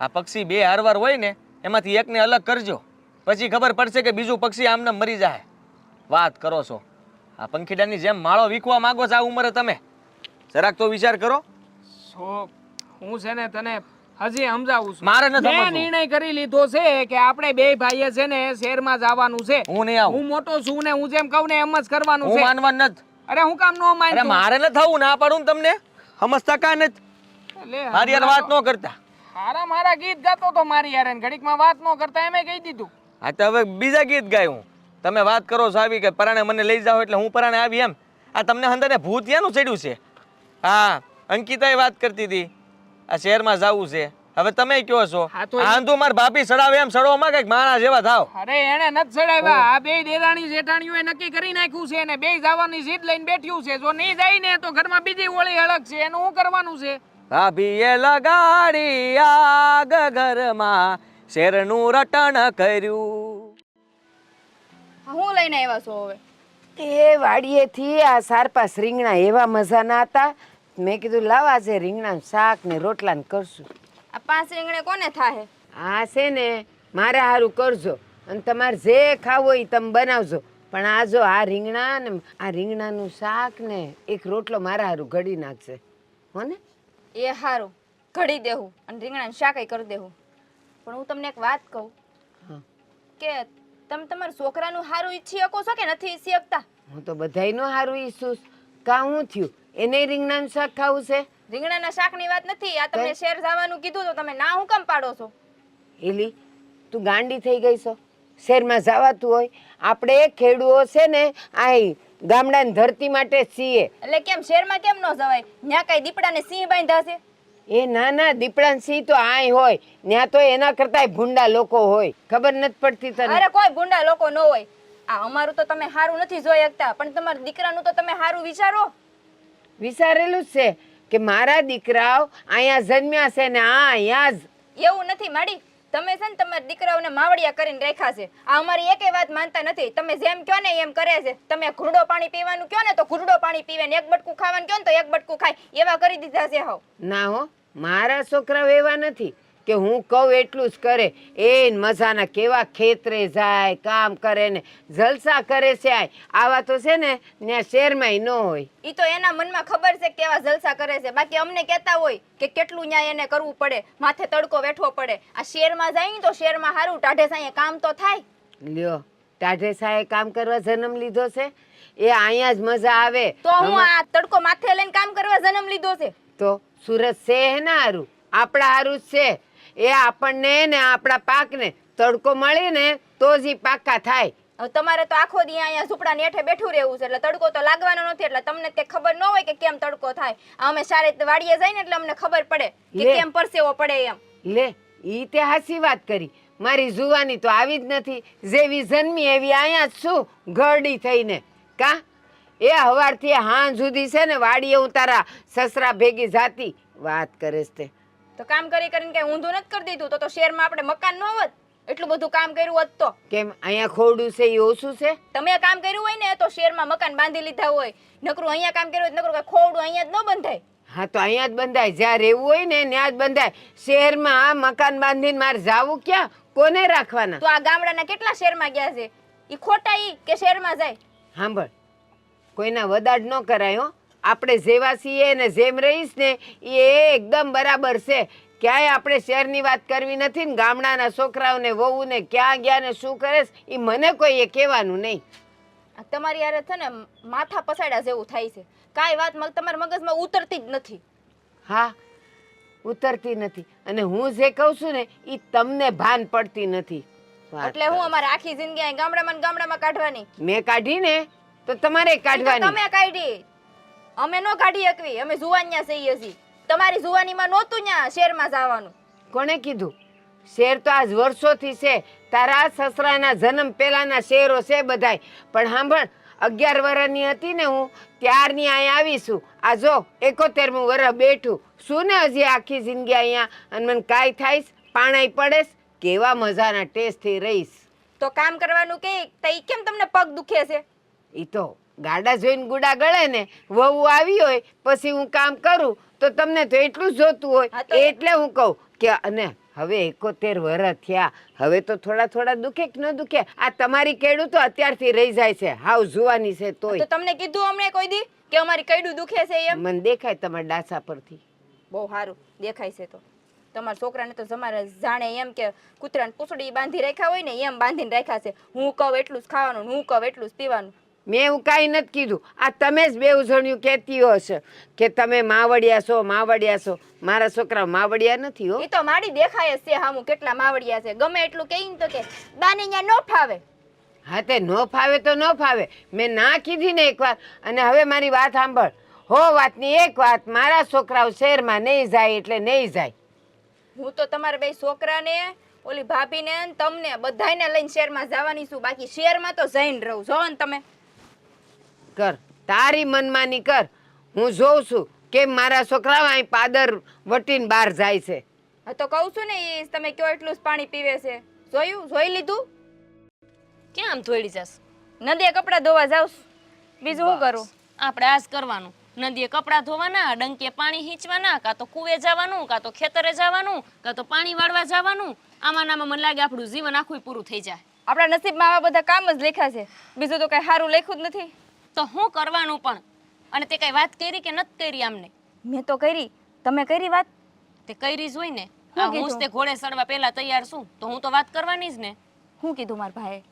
આ પક્ષી બે હારવાર હોય ને એમાંથી એકને અલગ કરજો, પછી ખબર પડશે કે બીજું પક્ષી આમને મરી જાય. વાત કરો છો. આ પંખીડાની જેમ માળો વીખવા માંગો છો આ ઉંમરે તમે? જરાક તો વિચાર કરો. સો હું છે ને તને હજી સમજાવું છું. મારે નથી મેં સમજવું. નિર્ણય કરી લીધો છે કે આપણે બે ભાઈએ છે ને શહેરમાં જવાનું છે. હું નહીં આવું. હું મોટો છું ને હું જેમ કહું ને એમ જ કરવાનું હું છે. માનવા નથી. અરે હું કામ નો અરે માન મારે ન થવું, ના પાડું ને તમને સમજતા કા નથી. મારી યાર વાત ન કરતા. હારા મારા ગીત ગાતો તો મારી યાર ઘડીકમાં વાત ન કરતા એમે કહી દીધું. હા તો હવે બીજા ગીત ગાય હું. તમે વાત કરો છો આવી કે પરાણે મને લઈ જાઓ એટલે હું પરાણે આવી એમ. આ તમને હંધાને ભૂત ક્યાંનું ચડ્યું છે? હા, અંકિતાએ વાત કરતી હતી આ શહેરમાં જવું છે. હવે તમે કયો છો હા તો આંધુ માર ભાભી સડાવે એમ સડવામાં કઈક માણા જેવા થાવ. અરે એને નથી ચડાવ્યા. આ બે દેરાણી જેઠાણીઓએ નક્કી કરી નાખ્યું છે અને બે જવાની જીદ લઈને બેઠ્યું છે. જો નહીં જાય ને તો ઘરમાં બીજી ઓળી હળક છે. એનું શું કરવાનું છે? ભાભીએ લગાડી આગ ઘરમાં શેરનું રટણ કર્યું. હું લઈને આવ્યા છો હવે? એ વાડીએથી આ સારપાસ રીંગણા એવા મજાના હતા. મેં કીધું લાવા છે રીંગણાનું શાક ને રોટલા ને કરશું. આ 5 રીંગણે કોને થાહે? આ છે ને મારે સારું કરજો અને તમારે જે ખાવું હોય તમે બનાવજો. પણ આ જો આ રીંગણા ને આ રીંગણાનું શાક ને એક રોટલો મારા સારું ઘડી નાખશે હો ને? એ હારું ઘડી દેવું અને રીંગણાનું શાકય કરી દેવું. પણ હું તમને એક વાત કહું કે તમે તમારા છોકરાનું સારું ઈચ્છી શકો છો કે નથી ઈચ્છી શકતા? હું તો બધાયનું સારું ઈચ્છું. કાં હું થયું એને રીંગણાનું શાક ખાવું છે? રીંગણાના શાકની વાત નથી, આ તમને શેર જવાનું કીધું તો તમે ના હું કેમ પાડો છો? એલી તું ગાંડી થઈ ગઈ છો. શહેરમાં જવાતું હોય? આપણે ખેડૂઓ છે ને આ ગામડાની ધરતી માટે જ છીએ. એટલે કેમ શેરમાં કેમ ન જવાય? ન્યા કઈ દીપડાને સિંહ બાંધ્યા છે? એ ના ના, દીપડા સિંહ તો આય હોય, ત્યાં તો એના કરતા ભૂંડા લોકો હોય. ખબર નથી પડતી તને? અરે કોઈ ભૂંડા લોકો ન હોય. આ અમારું તો તમે હારું નથી જોઈ શકતા, પણ તમારા દીકરાનું તો તમે હારું વિચારો. વિચારેલું જ છે કે મારા દીકરાઓ અહીંયા જન્મ્યા છે ને આ અહીંયા જ. એવું નથી માડી, તમે છે ને તમારા દીકરાઓને માવડિયા કરીને રાખ્યા છે. આ અમારી એકેય વાત માનતા નથી. તમે જેમ કહો ને એમ કરે છે. તમે ઘૂંટડો પાણી પીવાનું કહો ને તો ઘૂંટડો પાણી પીવે ને એક બટકું ખાવાનું કહો ને તો એક બટકું ખાય. એવા કરી દીધા છે હાવ. ના હો, મારા છોકરાઓ એવા નથી કે હું કહું એટલું જ કરે. એ મજાના કેવા ખેતરે જાય, કામ કરે ને જલસા કરે છે. આવા તો છે ને ત્યાં શહેરમાં ન હોય. ઈ તો એના મનમાં ખબર છે કે કેવા જલસા કરે છે. બાકી અમને કહેતા હોય કે કેટલું ન્યાય એને કરવું પડે, માથે તડકો વેઠવો પડે. આ શહેરમાં જાય ને તો શહેરમાં હારું ટાઢે સાંયે કામ તો થાય. લ્યો, ટાઢે સાહેબ કામ કરવા જન્મ લીધો છે? એ અહીંયા જ મજા આવે. તો હું આ તડકો માથે લઈને કામ કરવા જન્મ લીધો છે? તો સુરત છે એના હારું, આપણા હારું જ છે. એ આપણને ને આપણા પાકને તડકો મળે ને તો જ ઈ પાકા થાય. હવે તમારે તો આખો દી અહીંયા ઝૂંપડા નેઠે બેઠું રહેવું છે, એટલે તડકો તો લાગવાનો નથી. એટલે તમને તે ખબર ન હોય કે કેમ તડકો થાય. અમે સારે વાડીએ જાય ને એટલે અમને ખબર પડે કે લે. કેમ પરસેવો પડે એમ. લે, ઈ તે હાચી વાત કરી. મારી જુવાની તો આવી જ નથી. જેવી જન્મી એવી અહીંયા જ છું ઘરડી થઈને. કા એ હવારથી હાંજ સુધી છે ને વાડીએ હું તારા સસરા ભેગી જાતી. વાત કરે છે તે. તો કામ કરી કરીને કઈ ઊંધું નથી કરી દીધું તો શહેરમાં આપણે મકાન ન હોત. એટલું બધું કામ કર્યું હોત તો. કેમ અહીંયા ખોડું છે એ ઓછું છે? તમે કામ કર્યું હોય ને તો શહેરમાં મકાન બાંધી લીધા હોય. નકરું અહીંયા કામ કર્યું હોય નકરું કઈ ખોવડું અહીંયા જ ન બંધાય. હા તો અહીંયા જ બંધાય. જ્યાં રહેવું હોય ને ત્યાં જ બંધાય. શહેરમાં મકાન બાંધીને મારે જાવું ક્યાં? કોને રાખવાના? તો આ ગામડાના કેટલા શહેરમાં ગયા છે? ઈ ખોટા ઈ કે શહેરમાં જાય? સાંભળ, કોઈના વદાડ ન કરાય હો. આપણે જેવા છીએ ને જેમ રહીશ ને એ એકદમ બરાબર છે. ક્યાંય આપણે શહેરની વાત કરવી નથી ને ગામડાના છોકરાઓને વહુને ક્યાં ગયા ને શું કરે એ મને કોઈ એ કહેવાનું નહીં. આ તમારી હારે છે ને માથા પસાડ્યા જેવું થાય છે. કાંઈ વાત તમારા મગજમાં ઉતરતી જ નથી. હા, ઉતરતી નથી. અને હું જે કહું છું ને એ તમને ભાન પડતી નથી. વાત એટલે હું અમારે આખી જિંદગી અહીં ગામડામાં ને ગામડામાં કાઢવાની? મેં કાઢી ને તો તમારે કાઢવાની. તમે કાઢી, અમે નો કાઢી શકવી. અમે જુવાનિયા છીએ હજી. તમારી જુવાનીમાં નહોતું ન્યા શહેરમાં જવાનું. કોને કીધું? શેર તો આજ વર્ષોથી છે. તારા સસરાના જન્મ પહેલાના શેરો છે બધાય. પણ સાંભળ, 11 વર્ષની હતી ને હું ત્યારની અહીંયા આવીશું. આ જો 71મું વર્ષ બેઠું શું ને હજી આખી જિંદગી અહીંયા. અને મને કાંઈ થાય પાણાઈ પડેશ કેવા મજાના ટેસ્ટથી રહીશ. તો કામ કરવાનું કે તઈ કેમ તમને પગ દુખે છે? એ તો ગાડા જોઈને ગુડા ગળે ને. વહુ આવી હોય પછી હું કામ કરું તો તમને તો એટલું જ જોતું હોય. હા તો એટલે હું કહું કે અને હવે 71 વર્ષ થયા, હવે તો થોડા થોડા દુખે કે ન દુખે? આ તમારી કેડું તો અત્યારથી રહી જાય છે. હાવ જુવાની છે તો તોય. તમને કીધું અમને કોઈ દી કે અમારી કઈડું દુખે છે એમ? મને દેખાય તમારા ડાસા પરથી. બહુ સારું દેખાય છે. તો તમારા છોકરાને તો તમારે જાણે એમ કે કૂતરાને પૂંછડી બાંધી રાખ્યા હોય ને એમ બાંધીને રાખ્યા છે. હું કહું એટલું જ ખાવાનું, હું કહું એટલું જ પીવાનું. મેં એવું કાંઈ નથી કીધું. આ તમે જ બેઉ જણ્યું કહેતી હશે કે તમે માવડિયા છો માવડિયા છો. મારા છોકરા માવડિયા નથી હો. એ તો માડી દેખાય જ છે હામું કેટલા માવડિયા છે. ગમે એટલું કહીને તો કે બાને અહીંયા નો ફાવે. હા તે ન ફાવે તો ન ફાવે. મેં ના કીધી ને એકવાર. અને હવે મારી વાત સાંભળ. હો વાતની એક વાત, મારા છોકરાઓ શહેરમાં નહીં જાય એટલે નહીં જાય. હું તો તમારા બે છોકરાને ઓલી ભાભીને ને તમને બધાયને લઈને શહેરમાં જવાની છું. બાકી શહેરમાં તો જઈને રહું. જો ને તમે કર તારી મનમાની કર. હું જોઉં છું કે મારા છોકરાઓ અહીં પાદર વટીને બહાર જાય છે. હા તો કહું છું ને એ તમે કયો એટલું જ પાણી પીવે છે. જોયું? જોઈ લીધું? ક્યાં આમ થોડી જશ? નદીએ કપડાં ધોવા જાવ. બીજું શું કરું? આપણે આ જ કરવાનું. નદીએ કપડાં ધોવાના, ડંકીએ પાણી હીંચવાના, કાં તો કુવે જવાનું, કાં તો ખેતરે જવાનું, કાં તો પાણી વાળવા જવાનું. આમાં નામાં મને લાગે આપણું જીવન આખું પૂરું થઈ જાય. આપણા નસીબમાં આવા બધા કામ જ લખ્યા છે. બીજું તો કઈ સારું લખ્યું જ નથી. તો હું કરવાનું પણ? અને તે કઈ વાત કરી કે નથી કરી? આમને મેં તો કરી. તમે કરી વાત? તે કરી જ હોય ને. શું આ હું કીધું? જ તે ઘોડે ચડવા પહેલા તૈયાર છું તો હું તો વાત કરવાની જ ને. શું કીધું મારા ભાઈએ?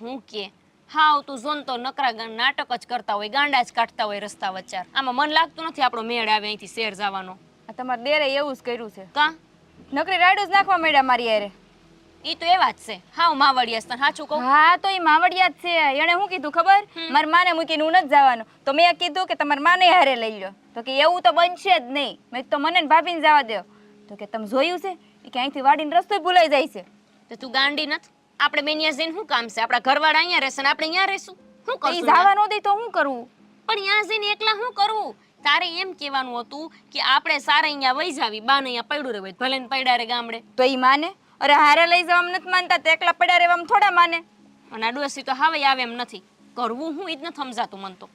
હું કે હાવ તું જોન તો નકરા નાટક જ કરતા હોય, ગાંડા જ કાઢતા હોય રસ્તા વચ્ચાર. આમાં મન લાગતું નથી આપણો મેળ આવે અહીંથી શહેર જવાનો. તમારા દેરે એવું જ કર્યું છે. કા નકરી રાયડું જ નાખવા માંડ્યા મારી હારે. ઈ તો એવા જ છે. હાવ માવડિયા તને સાચું કહું. હા તો એ માવડિયા જ છે. એણે શું કીધું ખબર? મારી માને મૂકીને હું નથી જવાનું. તો મેં કીધું કે તમારી માને હારે લઈ લો. તો કે એવું તો બનશે જ નહીં. મેં તો મને ને ભાભીને જવા દો. તો કે તમે જોયું છે કે અહીંથી વાડીને રસ્તો ભૂલાઈ જાય છે. તો તું ગાંડી નથી? આપણે બેનિયા જઈને શું કામ છે? આપણા ઘરવાળા અહીંયા રહેશે ને આપણે અહીંયા રહેશું. શું એ કરશું? જવા ન દે તો શું કરવું? પણ અહીંયા જઈને એકલા શું કરવું? તારે એમ કહેવાનું હતું કે આપણે સારા અહીંયા વહી જાવી, બાને અહીંયા પડ્યું રહેવું. ભલે ને પડ્યા રે ગામડે. તો એ માને? અરે હારે લઈ જવામાં નથી માનતા, તો એકલા પડ્યા રહેવામાં થોડા માને. અને આ ડોસી તો હવે આવે એમ નથી. કરવું હું ઈ જ નથી સમજાતું મન તો.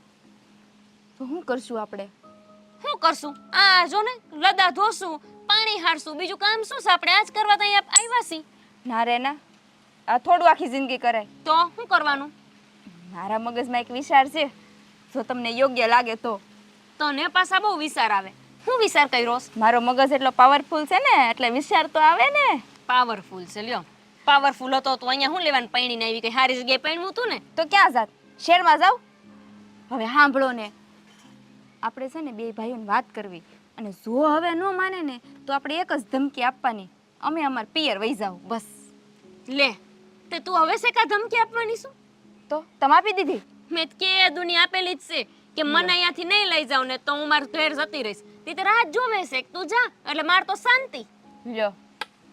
તો શું કરશું આપણે? શું કરશું? આ જો ને લદા ધોશું, પાણી હારશું, બીજું કામ શું છે? આપણે આજ કરવા તો અહીંયા આવ્યા છીએ. ના રે ના, આ થોડું આખી જિંદગી કરાય. તો શું કરવાનું? મારા મગજમાં એક વિચાર છે, જો તમને યોગ્ય લાગે તો. તને પાછા બહુ વિચાર આવે. શું વિચાર કર્યો? મારો મગજ એટલો પાવરફુલ છે ને, એટલે વિચાર તો આવે ને. પાવરફુલ છે લ્યો. પાવરફુલ હતો તો અહીંયા શું લેવાનું પૈણીને આવી? કઈ સારી જગ્યાએ પૈણવું હતું ને. તો ક્યાં જાત? શહેરમાં જાવ? હવે સાંભળો ને, આપણે છે ને બે ભાઈઓને વાત કરવી, અને જો હવે ન માને ને તો આપણે એક જ ધમકી આપવાની, અમે અમાર પિયર વહી જાવ બસ. લે તે તું હવે છે કા ધમકી આપવાની શું? તો તમે આપી દીધી? મેં તો કે દુનિયા આપેલી જ છે કે મને અહીંયાથી નહીં લઈ જાવ ને તો હું મારું ઘેર જતી રહીશ. તે રાત જોવે છે તું જા, એટલે માર તો શાંતિ. લ્યો,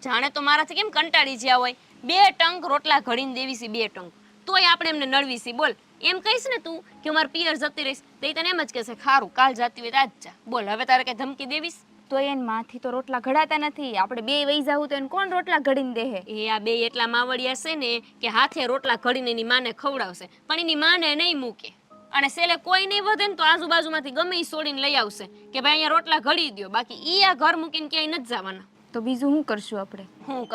જાણે તો મારાથી કેમ કંટાળી જ્યા હોય. 2 ટંક રોટલા ઘડીને દેવી છે, 2 ટંક. તોય આપણે એમને નડવી છે. બોલ એમ કહીશ ને તું કે હું મારા પિયર જતી રહીશ, તો એ તને એમ જ કહેશે ખારું કાલ જાતી હોય તો આજ જા. બોલ હવે તારે કઈ ધમકી દેવીશ? તો એને માથી તો રોટલા ઘડાતા નથી. આપણે બે વહી જાવું તો એને કોણ રોટલા ઘડીને દેહે? એ આ બે એટલા માવડિયા છે ને કે હાથે રોટલા ઘડીને એની માને ખવડાવશે, પણ એની માને નહીં મૂકે. અને સેલે કોઈ નહીં વધે ને તો આજુબાજુમાંથી ગમે ઈ છોડીને લઈ આવશે કે ભાઈ અહીંયા રોટલા ઘડી દ્યો. બાકી ઈ આ ઘર મૂકીને ક્યાંય નથી જવાના. તો બીજું શું કરશું આપણે? શું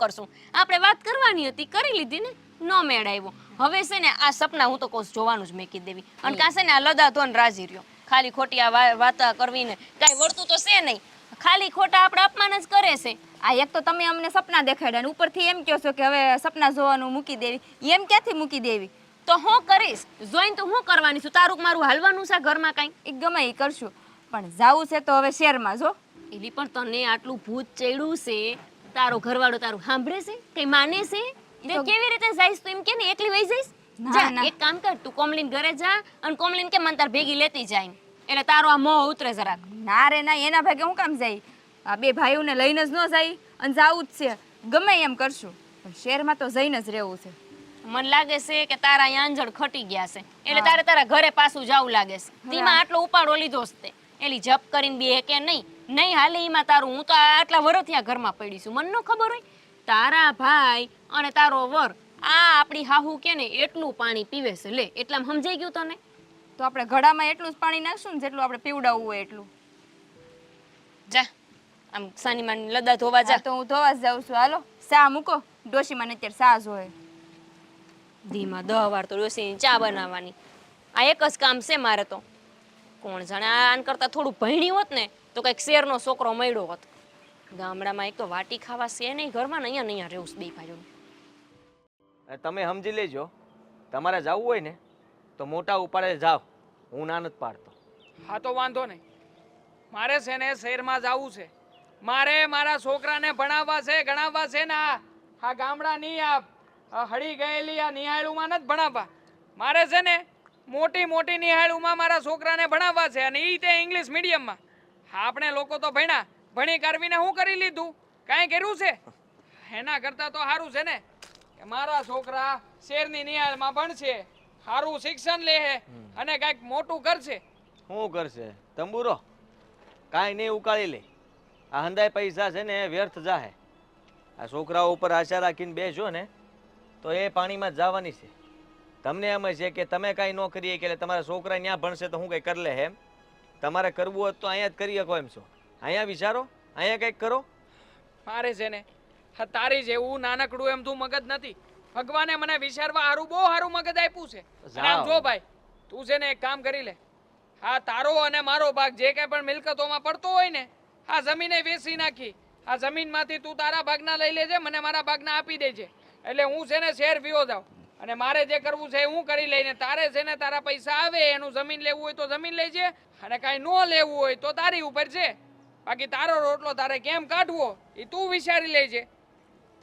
કરશું? આપણે વાત કરવાની હતી, કરી લીધી ને. નો મેળ આવ્યો. હવે છે ને આ સપના હું તો કોસ જોવાનું જ મેકી દેવી. અને કાં છે ને આ લદા ધોન રાજી રહ્યો. ખાલી ખોટી આ વાતા કરવી ને કાંઈ વળતું તો છે નહીં. ખાલી ખોટા આપણે અપમાન જ કરે છે. આ એક તો તમે અમને સપના દેખાડ્યા ને ઉપરથી એમ કહો છો કે હવે સપના જોવાનું મૂકી દેવી. એમ ક્યાંથી મૂકી દેવી? તો હું કરીશ જોઈને તો હું કરવાની છું? તારું મારું હાલવાનું છે ઘરમાં કાંઈ? એ ગમે એ કરશું, પણ જાવું છે તો હવે શહેરમાં જો. એલી પણ તને આટલું ભૂત ચડ્યું છે, તારો ઘરવાળો તારું સાંભળે છે? કઈ માને છે? તે કેવી રીતે જઈશ? તું એમ કે ને એકલી વહી જઈશ? જા એક કામ કર, તું કોમલીન ઘરે જા અને કોમલીન કે મને તાર ભેગી લેતી જાય, એટલે તારો આ મોહ ઉતરે જરાક. ના રે ના, એના ભાગે હું કામ જાય? આ બે ભાઈઓને લઈને જ ન જાય, અને જાવું જ છે. ગમે એમ કરશું, પણ શહેરમાં તો જઈને જ રહેવું છે. મને લાગે છે કે તારા અહીંયા અંજળ ખટી ગયા છે, એટલે તારે તારા ઘરે પાછું જાવું લાગે છે. તેમાં આટલો ઉપાડો લીધો છે, એલી જપ કરીને બે કે નહીં હાલે એમાં તારું. હું તો આટલા વર્ષથી આ ઘરમાં પડી છું, મને ન ખબર હોય? તારા ભાઈ અને તારો વર આ આપણી હાહુ કે ને એટલું પાણી પીવે છે. લે એટલામાં સમજાઈ ગયું તને? તો આપણે ઘડામાં એટલું જ પાણી નાખશું ને જેટલું આપણે પીવડાવવું હોય એટલું. જા આમ સાનીમાં લદા ધોવા જા. તો હું ધોવા જ જાઉં છું. હાલો ચા મૂકો, ડોશીમાં અત્યારે ચા જોઈએ. ધીમા 10 વાર તો ડોસીની ચા બનાવવાની. આ એક જ કામ છે મારે તો. કોણ જાણે આન કરતા થોડું ભણી હોત ને તો કંઈક શેરનો છોકરો મળ્યો હોત. ગામડામાં એક તો વાટી ખાવા છે નહીં ઘરમાં, ને અહીંયા રહેવું બે ભાઈઓને. તમે સમજી લેજો, તમારે જવું હોય ને તો મોટા ઉપાડે જાઓ, હું ના નથી પાડતો. હા તો વાંધો નહીં. મારે છે ને શહેરમાં જવું છે. મારે મારા છોકરાને ભણાવવા છે, ગણાવવા છે ને આ ગામડાની આ હળી ગયેલી આ નિહાળુમાં નથી ભણાવવા. મારે છે ને મોટી મોટી નિહાળુમાં મારા છોકરાને ભણાવવા છે, અને એ તે ઇંગ્લિશ મીડિયમમાં. આપણે લોકો તો ભણ્યા, ભણી કરવીને શું કરી લીધું? કાંઈ કર્યું છે? એના કરતાં તો સારું છે ને કે મારા છોકરા શહેરની નિહાળમાં ભણશે, સારું શિક્ષણ લે અને કાંઈક મોટું કરશે. શું કરશે? તંબુરો કાંઈ નહીં ઉકાળી લે. આ હંધાય પૈસા છે ને વ્યર્થ જાહે. આ છોકરાઓ ઉપર આશા રાખીને બેસો ને તો એ પાણીમાં જવાની છે. તમને એમ છે કે તમે કાંઈ ન કરીએ કે તમારા છોકરા ત્યાં ભણશે તો હું કંઈ કરી લે એમ? તમારે કરવું હોત તો અહીંયા જ કરી શકો એમ છો. અહીંયા વિચારો, અહીંયા કંઈક કરો. મારે છે ને હા તારી જેવું નાનકડું એમ તું મગજ નથી. ભગવાને મને વિચારવા સારું બહુ સારું મગજ આપ્યું છે. અને આમ જો ભાઈ, તું છે ને એક કામ કરી લે. હા તારો અને મારો ભાગ જે કંઈ પણ મિલકતોમાં પડતો હોય ને, આ જમીને વેચી નાખી. આ જમીનમાંથી તું તારા ભાગના લઈ લેજે, મને મારા ભાગના આપી દેજે. એટલે હું છે ને શહેર વિયો જાઉં, અને મારે જે કરવું છે હું કરી લઈને તારે છે ને તારા પૈસા આવે એનું જમીન લેવું હોય તો જમીન લેજે, અને કાંઈ ન લેવું હોય તો તારી ઉપર છે. બાકી તારો રોટલો તારે કેમ કાઢવો એ તું વિચારી લેજે.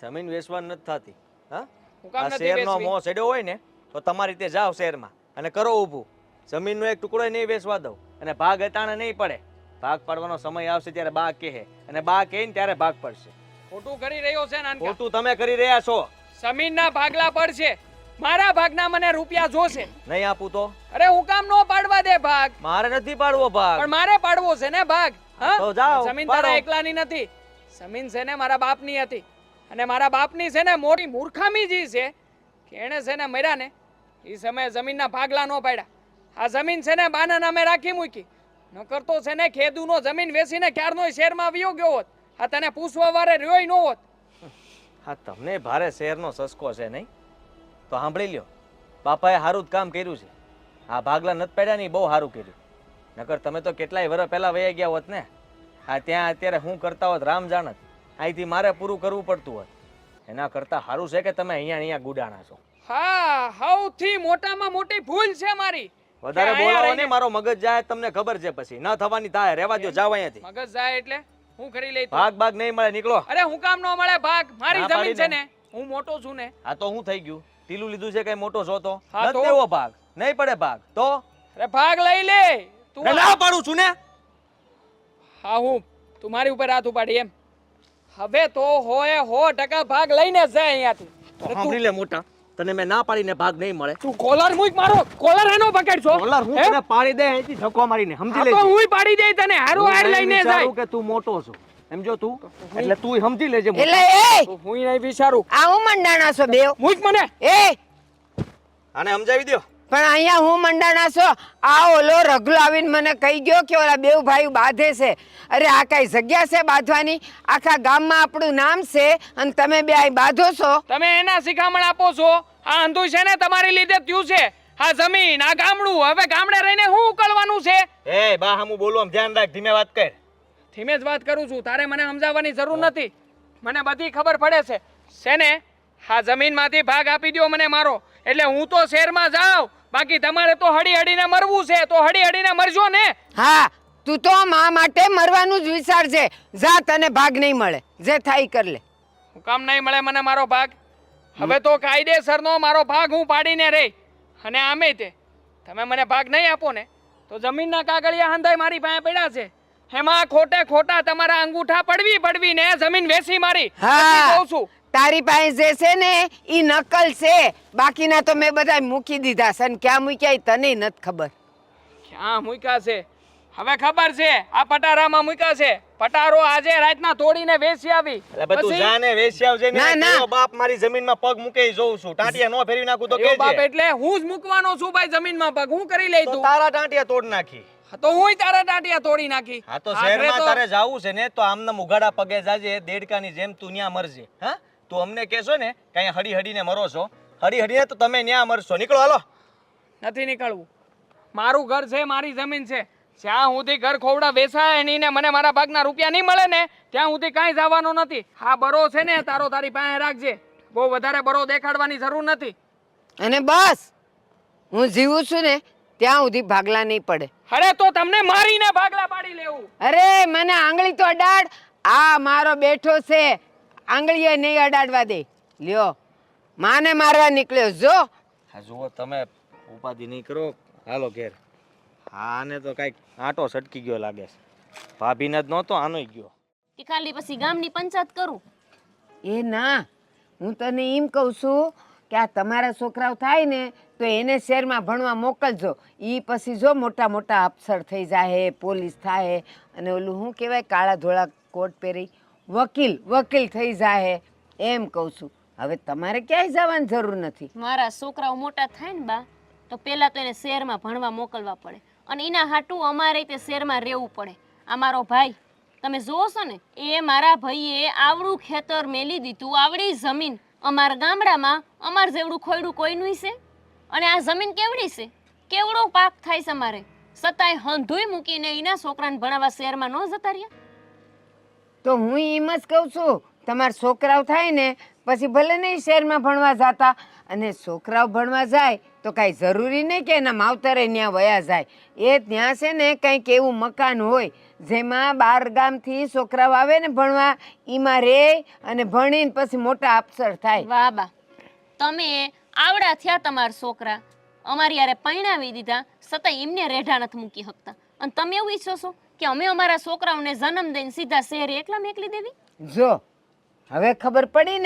જમીન વેચવાની નથી થતી. હા, હું કામ આ નથી શેરનો વેચવી? મોહ ચડ્યો હોય ને તો તમારી રીતે જાઓ શહેરમાં અને કરો ઊભું. જમીનનો એક ટુકડો નહીં વેચવા દઉં અને ભાગ અટાણે નહીં પડે. ભાગ પાડવાનો સમય આવશે ત્યારે બા કહે અને બા કહે ને ત્યારે ભાગ પડશે. ખોટું કરી રહ્યો છે નાનકા. ખોટું તમે કરી રહ્યા છો. જમીનના ભાગલા પડશે. મારા ભાગના મને રૂપિયા જોશે. નહીં આપું તો અરે હું કામ નો પાડવા દે ભાગ? મારે નથી પાડવો ભાગ. પણ મારે પાડવો છે ને ભાગ. હા? તો જાઓ, જમીન તારા પાડો. એકલાની નથી. જમીન છે ને મારા બાપની હતી. અને મારા બાપની છે ને મોટી મૂર્ખામી જી છે કે એણે છે ને મર્યા ને એ સમયે જમીનના ભાગલા નો પાડ્યા. આ જમીન છે ને બાના નામે રાખી મૂકી. નકર તો છે ને ખેદુનો જમીન વેચીને ક્યારનો શહેરમાં વયો ગયો હોત. આ તને પૂછવા વારે રહ્યોય ન હોત. હા, તમને ભારે શહેરનો સસકો છે નહીં? તો સાંભળી લ્યો, બાપાએ સારું જ કામ કર્યું છે. આ ભાગલા નથી પડ્યા ને ઈ બહુ સારું કર્યું. નકર તમે તો કેટલાય વર્ષ પહેલા વયા ગયા હોત ને. આ ત્યાં અત્યારે હું કરતા હોત રામ જાણત. અહીંથી મારે પૂરું કરવું પડતું હોત. એના કરતાં સારું છે કે તમે અહીંયા ગુડાણા છો. હા, સૌથી મોટામાં મોટી ભૂલ છે મારી. વધારે કે અહીંયા બોલાવો રહીને- ને, મારો મગજ જાય તમને ખબર છે. પછી ન થવાની થાય. રહેવા દો, જાવ અહીંયાથી. મગજ જાય એટલે હું કરી લઈ તું? ભાગ નહીં મળે, નીકળો. અરે હું કામ નો મળે ભાગ? મારી ના જમીન પાડી છે ને. ને, હું મોટો છું ને. આ તો હું થઈ ગયું. ટીલું લીધું છે કઈ મોટો છો તો હા તો? નથી દેવો ભાગ. નહીં પડે ભાગ તો અરે ભાગ લઈ લે તું. ના પાડું છું ને. હા, હું તું મારી ઉપર હાથ ઉપાડી એમ? હવે તો હોય 100% ભાગ લઈને જ જાય અહીંયાથી. તો અરે સાંભળી લે મોટા, તને મેં ના પાડીને ભાગ નહીં મળે. તું કોલર મૂક મારો. કોલર એનો પકડશો? ડોલર હું હે? તને પાડી દે અહીંથી ધક્કો મારીને, સમજી હા લેજે. તો હુંય પાડી દઈ તને. હારું હું હાર નહીં લઈને વિચારું જાય. કે તું મોટો છો. સમજો તું? એટલે તું સમજી લેજે મોટા. એટલે એ તો હુંય નહીં વિચારું. આ હું મંડાણા છો બેવ? મૂક મને. એ આને સમજાવી દ્યો. પણ અહીંયા હું મંડાણા છો? આ ઓલો રગલો આવીને મને કહી ગયો કે ઓલા બેવ ભાઈ બાંધે છે. અરે આ કઈ જગ્યા છે બાંધવાની? આખા ગામમાં આપણું નામ છે અને તમે બે અહીં બાંધો છો? તમે એના શિખામણ આપો છો. આ અંધું છે ને તમારી લીધે થયું છે. આ જમીન, આ ગામડું, હવે ગામડે રહીને શું ઉકળવાનું છે? એ બા હામું બોલું આમ ધ્યાન રાખ, ધીમે વાત કર. ધીમે જ વાત કરું છું. તારે મને સમજાવવાની જરૂર નથી. મને બધી ખબર પડે છે. છે ને આ જમીનમાંથી ભાગ આપી દ્યો મને મારો. એટલે હું તો શહેરમાં જાઉં. બાકી તમારે તો હળી હળીને મરવું છે તો હળી હળીને મરજો ને. હા, તું તો મા માટે મરવાનું જ વિચારજે. જા, તને ભાગ નહીં મળે. જે થાય ઈ કર લે. હું કામ નહીં મળે મને મારો ભાગ? હવે તો કાયદેસરનો મારો ભાગ હું પાડીને રહી. અને આમે તે તમે મને ભાગ નહીં આપો ને તો જમીનના કાગળિયા હંધાઈ મારી પાસે પડ્યા છે. એમાં ખોટે ખોટા તમારા અંગૂઠા પડવીને જમીન વેચી મારી. હા, પછી કહું છું. તારી પાસે જે છે ને ઈ નકલ છે. બાકીના તો મેં બધા મૂકી દીધા છે. અને ક્યાં મૂક્યા ઈ તને નથી ખબર. ક્યાં મૂક્યા છે? હવે ખબર છે. આ પટારામાં મૂક્યા છે. પટારો આજે રાતના તોડીને વેચી આવી. એટલે બે તું પછી જાને વેચી આવજે ને. ના, ના. તારો બાપ મારી જમીનમાં પગ મૂકે ઈ જોઉં છું. ટાંટિયા નો ફેરવી નાખું તો એવો બાપ કેજે. એટલે હું જ મૂકવાનો છું ભાઈ જમીનમાં પગ. હું કરી લઈ તો તું? તારા ટાંટિયા તોડ નાખી. તો હુંય તારા ટાંટિયા તોડી નાખી. હા તો આખરે શહેરમાં તો- તારે જાવું છે ને તો આમના ઉઘાડા પગે જાજે. દેડકાની જેમ તું ન્યા મરજે. હા, તું અમને કહેશો ને કઈ હડી હડીને મરો છો, હડી હડીને તો તમે ન્યા મરશો. નીકળો, હાલો. નથી નીકળવું. મારું ઘર છે, મારી જમીન છે. જ્યાં સુધી ઘર ખોવડા વેચાય નહીં ને મને મારા ભાગના રૂપિયા નહીં મળે ને ત્યાં સુધી કાંઈ જવાનો નથી. હા, બરો છે ને તારો તારી પાસે રાખજે. બહુ વધારે બરો દેખાડવાની જરૂર નથી. અને બસ, હું જીવું છું ને ત્યાં સુધી ભાગલા નહીં પડે. અરે તો તમને મારીને ભાગલા પાડી લેવું. અરે મને આંગળી તો અડાડ. આ મારો બેઠો છે, આંગળીએ નહીં અડાડવા દે. લ્યો, માને મારવા નીકળ્યો જો. હા જુઓ, તમે ઉપાધિ નહીં કરો. હાલો ઘેર. આને તો કઈક આટો સટકી ગયો લાગે છે. ભાભીને જ નહોતો, આનોય ગયો. કે ખાલી પછી ગામની પંચાયત કરું? એ ના, હું તને એમ કહું છું કે આ તમારા છોકરાઓ થાય ને તો એને શહેરમાં ભણવા મોકલજો. એ પછી જો મોટા મોટા અફસર થઈ જાય, પોલીસ થાય, અને ઓલું શું કહેવાય કાળા ધોળા કોટ પહેરી વકીલ થઈ જાય. એમ કહું છું. હવે તમારે ક્યાંય જવાની જરૂર નથી. મારા છોકરાઓ મોટા થાય ને બા તો પહેલા તો એને શહેરમાં ભણવા મોકલવા પડે અને એના હાટું અમારે તે શહેરમાં રહેવું પડે. આ મારો ભાઈ તમે જોવો છો ને, એ મારા ભાઈએ આવડું ખેતર મેલી દીધું, આવડી જમીન. અમારા ગામડામાં અમાર જેવડું ખોયડું કોઈનું છે. અને આ જમીન કેવડી છે, કેવડો પાક થાય છે અમારે. છતાંય હંધુય મૂકીને એના છોકરાને ભણાવવા શહેરમાં ન જતા રહ્યા. તો હું એમ જ કહું છું, તમારા છોકરાઓ થાય ને પછી ભલે નહીં શહેરમાં ભણવા જતા. અને છોકરાઓ ભણવા જાય તો કાંઈ જરૂરી નહીં કે એના માવતરે ત્યાં વયા જાય. એ ત્યાં છે ને કંઈક એવું મકાન હોય જેમાં 12 ગામથી છોકરાઓ આવે ને ભણવા, એમાં રહે અને ભણીને પછી મોટા અફસર થાય. વાહ બા, તમે આવડા થયા તમારા છોકરા, અમારી યારે પરણાવી દીધા, છતાંય એમને રેઢા નથી મૂકી શકતા. અને તમે એવું ઈચ્છો છો કે અમે અમારા છોકરાઓને જન્મ દઈને સીધા શહેરે એકલા મેકલી દેવી? જો હવે ખબર પડી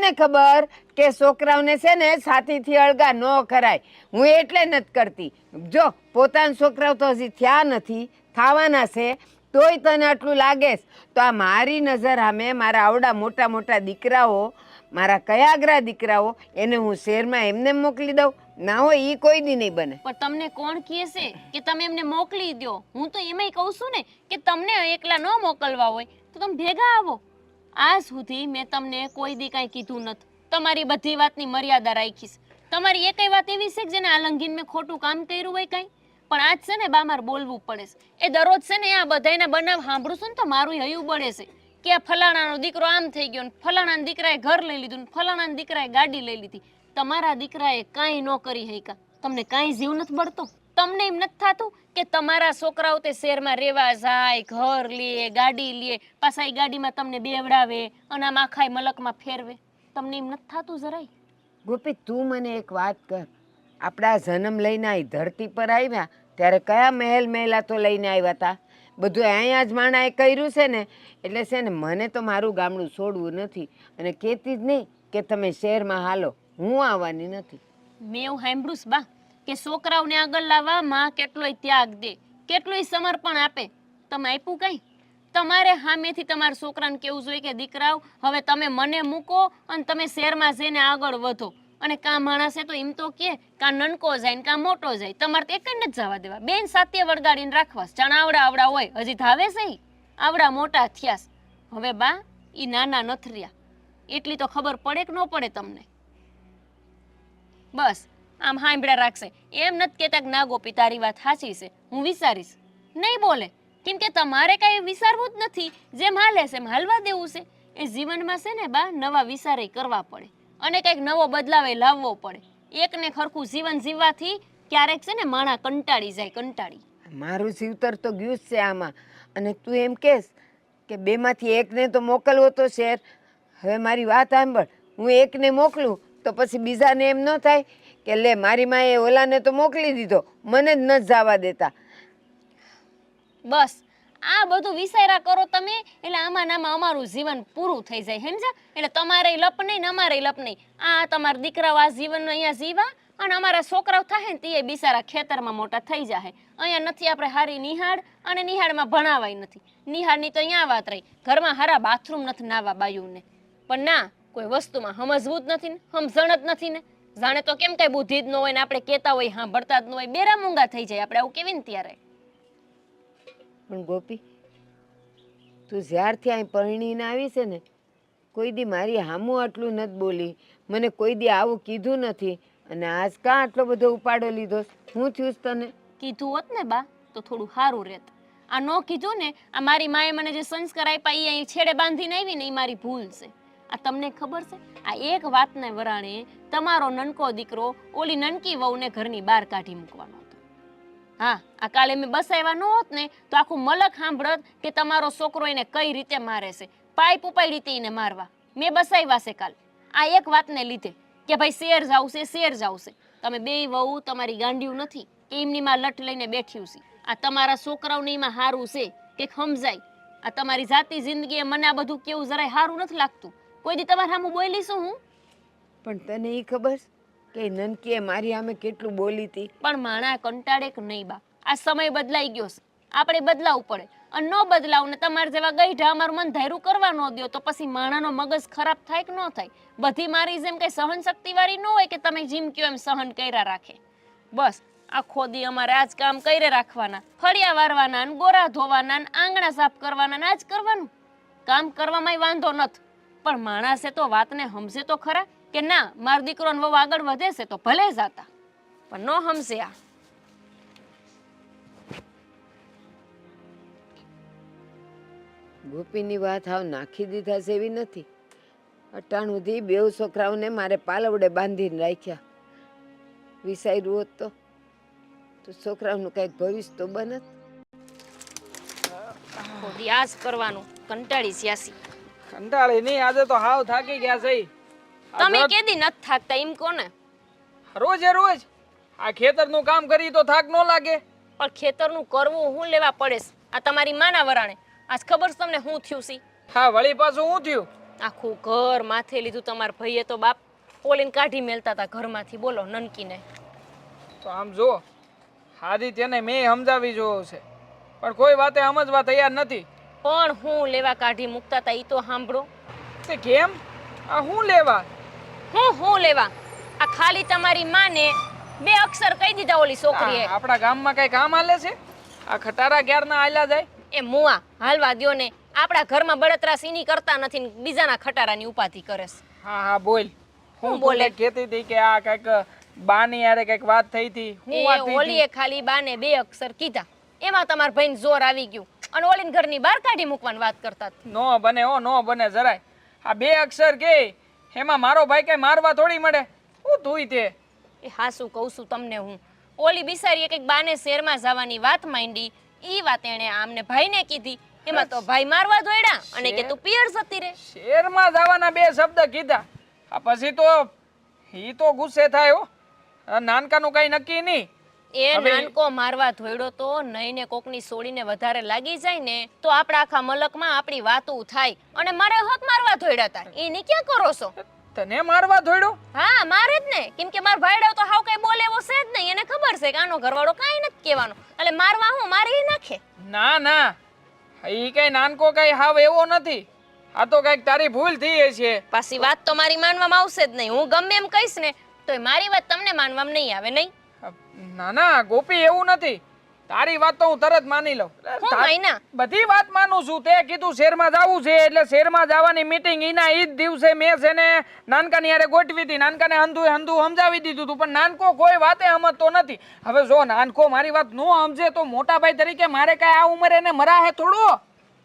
ને ખબર કે છોકરાઓને છે ને છાતીથી અળગા ન કરાય. હું એટલે નથી કરતી. જો પોતાના છોકરાઓ તો હજી થયા નથી, થવાના છે, તોય તને આટલું લાગે છે. તો આ મારી નજર સામે મારા આવડા મોટા મોટા દીકરાઓ, મારા કયાગરા દીકરાઓ, એને હું શહેરમાં એમને મોકલી દઉં? ના હોય, એ કોઈ દી નહીં બને. પણ તમને કોણ કહે છે કે તમે એમને મોકલી દો? હું તો એમાંય કહું છું ને કે તમને એકલા ન મોકલવા હોય તો તમે ભેગા આવો. આજ સુધી મેં તમને કોઈ દી કાંઈ કીધું નથી. તમારી બધી વાતની મર્યાદા રાખીશ. તમારી એકય વાત એવી છે કે જેને આ લંઘીને મેં ખોટું કામ કર્યું હોય કાંઈ? પણ આજ છે ને બા મારે બોલવું પડે છે. એ દરરોજ છે ને આ બધાયના બનાવ સાંભળું છું ને તો મારું હૈયું બળે છે કે આ ફલાણાનો દીકરો આમ થઈ ગયો ને ફલાણાના દીકરાએ ઘર લઈ લીધું ને ફલાણાના દીકરાએ ગાડી લઈ લીધી. તમારા દીકરાએ કાંઈ ન કરી હૈકા. તમને કાંઈ જીવ નથી બળતો? તમને એમ નથી થતું કે તમારા છોકરાઓ તે શહેરમાં રહેવા જાય, ઘર લે, ગાડી લે, પાછા એ ગાડીમાં તમને બેવડાવે અને આમ આખાય મલકમાં ફેરવે? તમને એમ નથી થતું જરાય? ગોપી, તું મને એક વાત કર. આપણા જન્મ લઈને આ ધરતી પર આવ્યા ત્યારે કયા મહેલ મહેલાતો લઈને આવ્યા હતા? બધું અહીંયા જ માણાએ કર્યું છે ને. એટલે છે ને મને તો મારું ગામડું છોડવું નથી. અને કહેતી જ નહીં કે તમે શહેરમાં હાલો, હું આવવાની નથી. મેં એવું સાંભળ્યું છે બા કે છોકરાઓને આગળ લાવવા માં કેટલોય ત્યાગ દે, કેટલુંય સમર્પણ આપે. તમે આપ્યું કઈ? તમારે સામેથી તમારા છોકરાને કેવું જોઈએ કે દીકરાઓ હવે તમે મને મૂકો અને તમે શહેરમાં જઈને આગળ વધો. અને કાં માણસે તો એમ તો કે કાં નનકો જાય ને કાં મોટો જાય. તમારે તો એક જ નથી જવા દેવા. બેન સાથે વળગાડીને રાખવા. જાણ આવડા હોય, હજી ધાવે છે આવડા મોટા થયા. હવે બા એ નાના નથી રહ્યા, એટલી તો ખબર પડે કે ન પડે તમને? બસ આમ સાંભળ્યા રાખશે. એમ નથી કહેતા કે ના ગોપી તારી વાત સાચી છે, હું વિચારીશ. નહીં બોલે, કેમ કે તમારે કાંઈ વિચારવું જ નથી. જેમ હાલે છે એમ હાલવા દેવું છે. એ જીવનમાં છે ને બા નવા વિચારે કરવા પડે અને કંઈક નવો બદલાવે લાવવો પડે. એકને ખરખું જીવન જીવવાથી ક્યારેક છે ને માણા કંટાળી જાય, કંટાળી. મારું જીવતર તો ગયું જ છે આમાં. અને તું એમ કહેશ કે બેમાંથી એકને તો મોકલવો તો શહેર. હવે મારી વાત સાંભળ, હું એકને મોકલું તો પછી બીજાને એમ ન થાય કે લે મારી માએ ઓલાને તો મોકલી દીધો, મને જ ન જવા દેતા. બસ આ બધું વિચાર્યા કરો તમે એટલે આમાં નામાં અમારું જીવન પૂરું થઈ જાય, સમજ્યા? એટલે તમારે લપ નહીં ને અમારે લપ નહીં. આ તમારા દીકરાઓ આ જીવન અહીંયા જીવા અને અમારા છોકરાઓ થાય ને તે બિચારા ખેતરમાં મોટા થઈ જાય. અહીંયા નથી આપણે હારી નિહાળ અને નિહાળમાં ભણાવાય નથી. નિહાળની તો અહીંયા વાત રહી, ઘરમાં હારા બાથરૂમ નથી નાવા બાયુને. પણ ના, કોઈ વસ્તુમાં સમજવું જ નથી ને, સમજણ જ નથી ને. જાણે તો કેમ કઈ બુદ્ધિ જ ન હોય ને આપણે કહેતા હોય સાંભળતા જ ન હોય. બેરા મૂંગા થઈ જાય આપણે આવું કેવી ને ત્યારે. પણ ગોપી, તું જ્યારથી અહીં પરણીને આવી છે ને કોઈ દી મારી હામું આટલું નથી બોલી, મને કોઈ દી આવું કીધું નથી. અને આજ કાં આટલો બધો ઉપાડો લીધો? હું થયું છે તને? કીધું હોત ને બા તો થોડું સારું રહેત. આ ન કીધું ને, આ મારી માએ મને જે સંસ્કાર આપ્યા એ અહીં છેડે બાંધીને આવી ને એ મારી ભૂલ છે. આ તમને ખબર છે? આ એક વાતને વરાણે તમારો નનકો દીકરો ઓલી નનકી વહુને ઘરની બહાર કાઢી મૂકવાનો હતો. હા, આ કાલે મેં બસાવ્યા ન હોત ને તો આખું મલક સાંભળત કે તમારો છોકરો એને કઈ રીતે મારે છે. પાઇપ ઉપાડી હતી એને મારવા. મેં બસાવ્યા છે કાલ આ એક વાતને લીધે કે ભાઈ શેર જાવશે, શેર જાવશે. તમે બે વહુ તમારી ગાંડિયું નથી કે એમની માં લઠ લઈને બેઠ્યું છે. આ તમારા છોકરાઓને એમાં સારું છે કે સમજાય. આ તમારી જાતિ જિંદગી મને આ બધું કેવું જરાય સારું નથી લાગતું. કોઈ દી તમારે સામું બોલી છું હું? પણ તને એ ખબર કે નનકીએ મારી સામે કેટલું બોલી હતી? પણ માણા કંટાળે કે નહીં બા, આ સમય બદલાઈ ગયો છે, આપણે બદલાવવું પડે. અને ન બદલાવ ને તમારે જેવા ગઈઢા અમારું મન ધાર્યું કરવા ન દો તો પછી માણાનો મગજ ખરાબ થાય કે ન થાય? બધી મારી જેમ કઈ સહન શક્તિ વાળી ન હોય કે તમે જેમ કયો એમ સહન કર્યા રાખે. બસ આખો દી અમારે આજ કામ કર્યા રાખવાના, ફળિયા વારવાના ને ગોરા ધોવાના ને આંગણા સાફ કરવાના ને આજ કરવાનું. કામ કરવામાં વાંધો નથી, પણ માણસે તો વાતને સમજે તો ખરા કે ના મારો દીકરો ને વહુ આગળ વધે છે તો ભલે જાતા, પણ ન સમજે. આ ગોપીની વાત હાવ નાખી દીધા જેવી નથી. અટાણું દી બેઉ છોકરાઓને મારે પાલવડે બાંધીને રાખ્યા. વિસાર્યું હોત તો છોકરાઓનું કંઈક ભવિષ્ય તો બનત. ખોદી આ જ કરવાનું કંટાળી સ્યાસી. કંટાળી નહીં, આજે તો હાવ થાકી ગયા છે. તમે કેદી નથી થાકતા એમ કોને? રોજે રોજ આ ખેતરનું કામ કરી તો થાક ન લાગે? પણ ખેતરનું કરવું હું લેવા પડે છે? આ તમારી માના વરાણે આજ ખબર છે તમને હું થયું છે? હા, વળી પાછું શું થયું? આખું ઘર માથે લીધું. તમારા ભાઈએ તો બાપ પોલીને કાઢી મેલતા હતા ઘરમાંથી. બોલો નનકીને. તો આમ જો, આદિત્યને મેં સમજાવી જોયો છે, પણ કોઈ વાતે સમજવા તૈયાર નથી. પણ હું લેવા કાઢી મૂકતા હતા ઈ તો સાંભળો. તે કેમ? આ હું લેવા? હું લેવા? આ ખાલી તમારી માને 2 અક્ષર કહી દીધા ઓલી છોકરીએ. આપણા ગામમાં કઈ કામ હાલે છે? આ ખટારા ક્યારના આયલા જાય? એ મુઆ હાલવા દ્યો ને. આપણા ઘરમાં બળતરા સીની કરતા નથી ને બીજાના ખટારાની ઉપાધિ કરે છે. હા હા, બોલ. હું બોલે? કહેતી હતી કે આ કઈક બાની યારે કઈક વાત થઈ હતી. હું વાત થઈ હતી? ઓલીએ ખાલી બાને 2 અક્ષર કીધા, એમાં તમારા ભાઈને જોર આવી ગયું અને ઓલીને ઘરની બહાર કાઢી મૂકવાની વાત કરતા હતા. નો બને, ઓ નો બને જરાય. આ 2 અક્ષર કે એમાં મારો ભાઈ કઈ મારવા થોડી મળે. હું તુંય તે એ હાસું કહું છું તમને હું. ઓલી બિસારીએ કંઈક બાને શહેરમાં જવાની વાત માંડી. ઈ વાત એણે આમને ભાઈને કીધી. એમાં તો ભાઈ મારવા દોડ્યા અને કે તું પિયર જતી રે. શેરમાં જવાના 2 શબ્દ કીધા. આ પછી તો ઈ તો ગુસ્સે થાય હો. આ નાનકાનું કઈ નક્કી નહીં. એ નાનકો મારવા ધોયડો તો નહીં ને કોકની સોડીને વધારે લાગી જાય ને તો આપણા આખા મલકમાં આપણી વાતો થાય. અને મારે હક મારવા ધોયડા હતા. એની ક્યાં કરો છો? તને મારવા ધોડ્યો? હા મારે જ ને. કેમ કે માર ભાઈડો તો હાવ કઈ બોલે એવો છે જ નહીં. એને ખબર છે કે આનો ઘરવાળો કાંઈ નથી કહેવાનો. એટલે મારવા હું મારી નાખે. ના ના, ઈ કઈ નાનકો કઈ હાવ એવો નથી. આ તો કઈક તારી ભૂલ થઈ છે. પાછી વાત તો મારી માનવામાં આવશે જ નહીં. હું ગમે એમ કહીશ ને તો મારી વાત તમને માનવામાં નહીં આવે. નહીં ના ના ગોપી, એવું નથી. તારી વાત તો હું તરત માની લઉં. હું માયના બધી વાત માનું છું. તે કીધું શહેરમાં જવું છે એટલે શહેરમાં જવાની મીટિંગ ઈના ઈ જ દિવસે મેં છે ને નાનકાની યારે ગોઠવી હતી. નાનકાને હંધુ સમજાવી દીધું હતું, પણ નાનકો કોઈ વાતે સમજતો નથી. હવે જો નાનકો મારી વાત નો સમજે તો મોટા ભાઈ તરીકે મારે કઈ આ ઉંમરે એને મરાહે થોડો?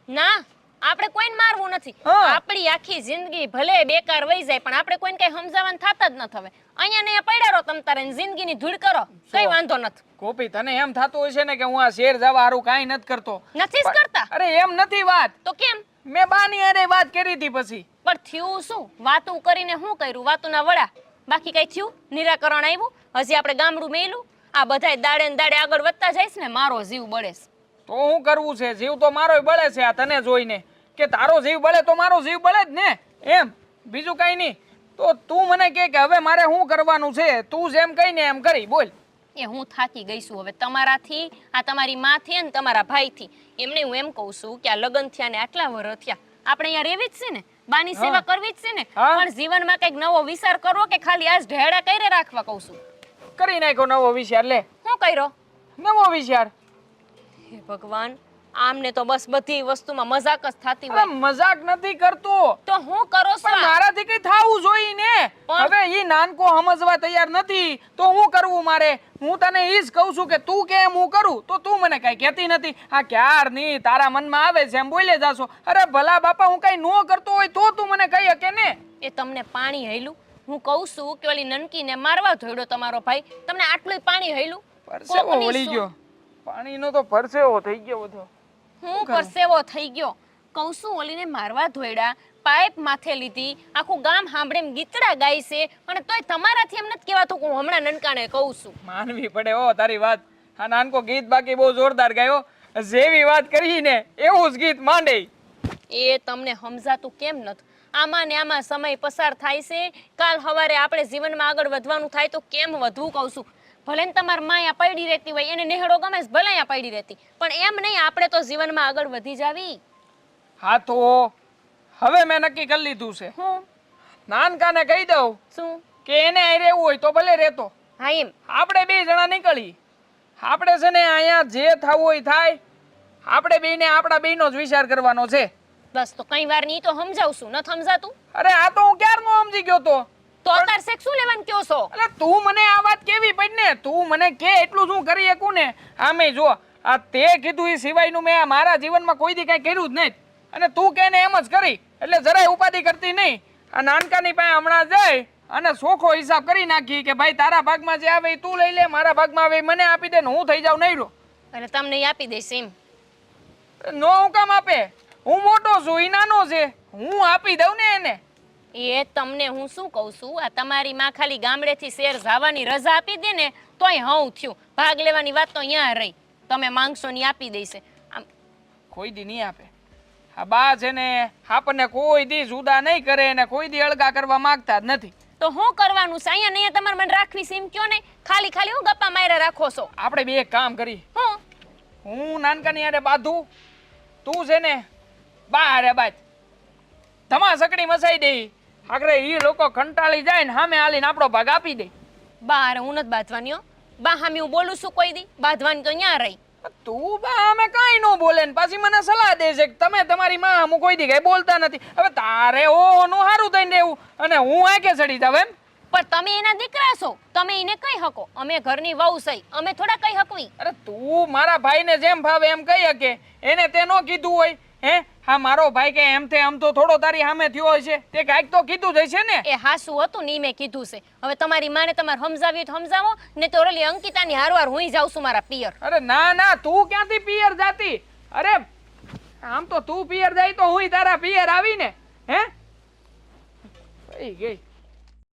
ના, આપણે કોઈને મારવું નથી. હા. આપણી આખી જિંદગી ભલે બેકાર વહી જાય પણ આપણે કોઈને કઈ સમજાવવાનું થતા જ નથી. હવે અહીંયા ને પડ્યા રહો તમ તારે જિંદગીની ધૂળ કરો, કઈ વાંધો નથી. ગોપી, તને એમ થતું હશે ને કે હું આ શેર જવા હારું કાંઈ નથી કરતો. નથી જ કરતા અરે એમ નથી વાત. તો કેમ? મેં બાની હારે વાત કરી હતી પછી. પણ થયું શું? વાતું કરીને શું કર્યું? વાતુના વડા. બાકી કઈ થયું? નિરાકરણ આવ્યું? હજી આપણે ગામડું મેલું? આ બધાય દાડે ને દાડે આગળ વધતા જઈશ ને મારો જીવ બળે છે. તો શું કરવું છે? જીવ તો મારોય બળે છે આ તને જોઈને. કે તારો જીવ બળે તો મારો જીવ બળે જ ને. એમ બીજું કઈ નહીં. તો તું મને કે હવે મારે શું કરવાનું છે? તું જેમ કઈ ને એમ કરી બોલ. એ હું થાકી ગઈ છું હવે તમારાથી, આ તમારી માથી અને તમારા ભાઈથી. એમને હું એમ કહું છું કે આ લગ્ન થયા ને આટલા વર્ષ થયા, આપણે અહીંયા રહેવી જ છે ને, બાની સેવા કરવી જ છે ને. હા. પણ જીવનમાં કંઈક નવો વિચાર કરવો કે ખાલી આજ ઢેડા કઈ રાખવા કહું છું. કરી નાખ્યો નવો વિચાર. લે શું કર્યો? નવો વિચાર. હે ભગવાન, આમને તો બસ બધી વસ્તુમાં મજાક જ થતી અરે હોય. મજાક નથી કરતો, તો હું કરો છો પણ મારાથી કઈ થાવું જોઈએ ને. પણ- હવે ઈ નાનકો સમજવા તૈયાર નથી તો હું કરવું મારે? હું તને ઈ જ કહું છું કે તું કે એમ હું કરું તો તું મને કઈ કહેતી નથી. આ ક્યારની તારા મનમાં આવે છે એમ બોલે જાશો. અરે ભલા બાપા, હું કઈ નો કરતો હોય તો તું મને કહી શકે ને. એ તમને પાણી હૈલું? હું કહું છું કે ઓલી નનકીને મારવા ધોડ્યો તમારો ભાઈ, તમને આટલું પાણી હૈલું? પરસેવો કોકની વળી શું? ગયો. પાણીનો તો પરસેવો થઈ ગયો બધો. હું પરસેવો થઈ ગયો. કહું છું ઓલીને મારવા ધોયડા, પાઇપ માથે લીધી, આખું ગામ સાંભળે ગીતડા ગાય છે અને તોય તમારાથી એમ નથી કહેવાતું કે હું હમણાં નનકાને કહું છું. માનવી પડે હો તારી વાત. આ નાનકો ગીત બાકી બહુ જોરદાર ગાયો. જેવી વાત કરી ને એવું જ ગીત માંડે. એ તમને સમજાતું કેમ નથી? આમાં ને આમાં સમય પસાર થાય છે. કાલ સવારે આપણે જીવનમાં આગળ વધવાનું થાય તો કેમ વધવું કહું છું. ભલે ને તમારી માં અહીંયા પડી રહેતી હોય, એને નેહડો ગમે છે, ભલે અહીંયા પડી રહેતી, પણ એમ નહીં, આપણે તો જીવનમાં આગળ વધી જાવી. હા તો હવે મેં નક્કી કરી લીધું છે. હું નાનકાને કહી દઉં શું? કે એને અહીં રહેવું હોય તો ભલે રહેતો. હા એમ. આપણે 2 જણા નીકળી. આપણે છે ને અહીંયા જે થવું હોય થાય. આપણે બેને આપણા બેનો જ વિચાર કરવાનો છે. બસ તો કઈ વાર નહીં તો સમજાવશું. ન સમજાતું અરે આ તો હું ક્યારનો સમજી ગયો તો. તો અત્યારે શેક શું લેવાનું કયો છો? એટલે તું મને આ વાત કેવી પડી ને. તું મને કે એટલું શું કરી શકું ને. આમે જો આ તે કીધું એ સિવાયનું મેં મારા જીવનમાં કોઈ દી કઈ કર્યું જ નહીં. અને તું કે ને એમ જ કરી એટલે જરાય ઉપાધિ કરતી નહીં. આ નાનકાની પાસે હમણાં જઈ અને સોખો હિસાબ કરી નાખી કે ભાઈ તારા ભાગમાં જે આવે ઈ તું લઈ લે, મારા ભાગમાં આવે ઈ મને આપી દે ને હું થઈ જાઉં નહીં રો. એટલે તમને ઈ આપી દઈશ એમ. નો હું કામ આપે? હું મોટો છું, ઈ નાનો છે, હું આપી દઉં ને એને. એ તમને હું શું કહું છું, આ તમારી માં ખાલી ગામડેથી શહેર જવાની રજા આપી દે ને તોય હઉ થયું. ભાગ લેવાની વાત તો અહીંયા રહી. તમે માંગશો ની આપી દઈશે. આમ કોઈ દી નહીં આપે. આ બા છે ને આપણને કોઈ દી જુદા નહીં કરે ને કોઈ દી અળગા કરવા માંગતા જ નથી. તો શું કરવાનું છે? અહીંયા નહીં તમારે મને રાખવી છે એમ કયો ને. ખાલી ખાલી હું ગપ્પા માર્યા રાખો છો. આપણે બે એક કામ કરી, હું હું નાનકાની હારે બાંધું, તું છે ને બા હારે બાજ ધમા સકડી મસાઈ દે. આગળ ઈ લોકો કંટાળી જાય ને સામે હાલીને આપણો ભાગ આપી દે. બહાર હું નથી બાંધવાની હો. બા હામી હું બોલું છું કોઈ દી? બાંધવાની તો અહીંયા રહી. તું બા અમે કાંઈ ન બોલે ને પાછી મને સલાહ દે છે કે તમે તમારી માં હું કોઈ દી કઈ બોલતા નથી. હવે તારે નું સારું થઈને રહેવું અને હું આંકે ચડી જાવ એમ? પણ તમે એના દીકરા છો, તમે એને કઈ હકો. અમે ઘરની વહુ સહી, અમે થોડા કઈ હકવી. અરે તું મારા ભાઈને જેમ ભાવે એમ કહી શકે, એને તે નો કીધું હોય હે? હા મારો ભાઈ કે એમ તે આમ તો થોડો તારી સામે થયો હોય છે, તે કાંઈક તો કીધું જ હશે ને. એ હાસુ હતું ને ઈ મેં કીધું છે. હવે તમારી માને તમારે સમજાવી તો સમજાવો ને તો ઓલી અંકિતાની હારવાર હું જાઉં છું મારા પિયર. અરે ના ના, તું ક્યાંથી પિયર જાતી? અરે આમ તો તું પિયર જાય તો હું તારા પિયર આવીને હે થઈ ગઈ.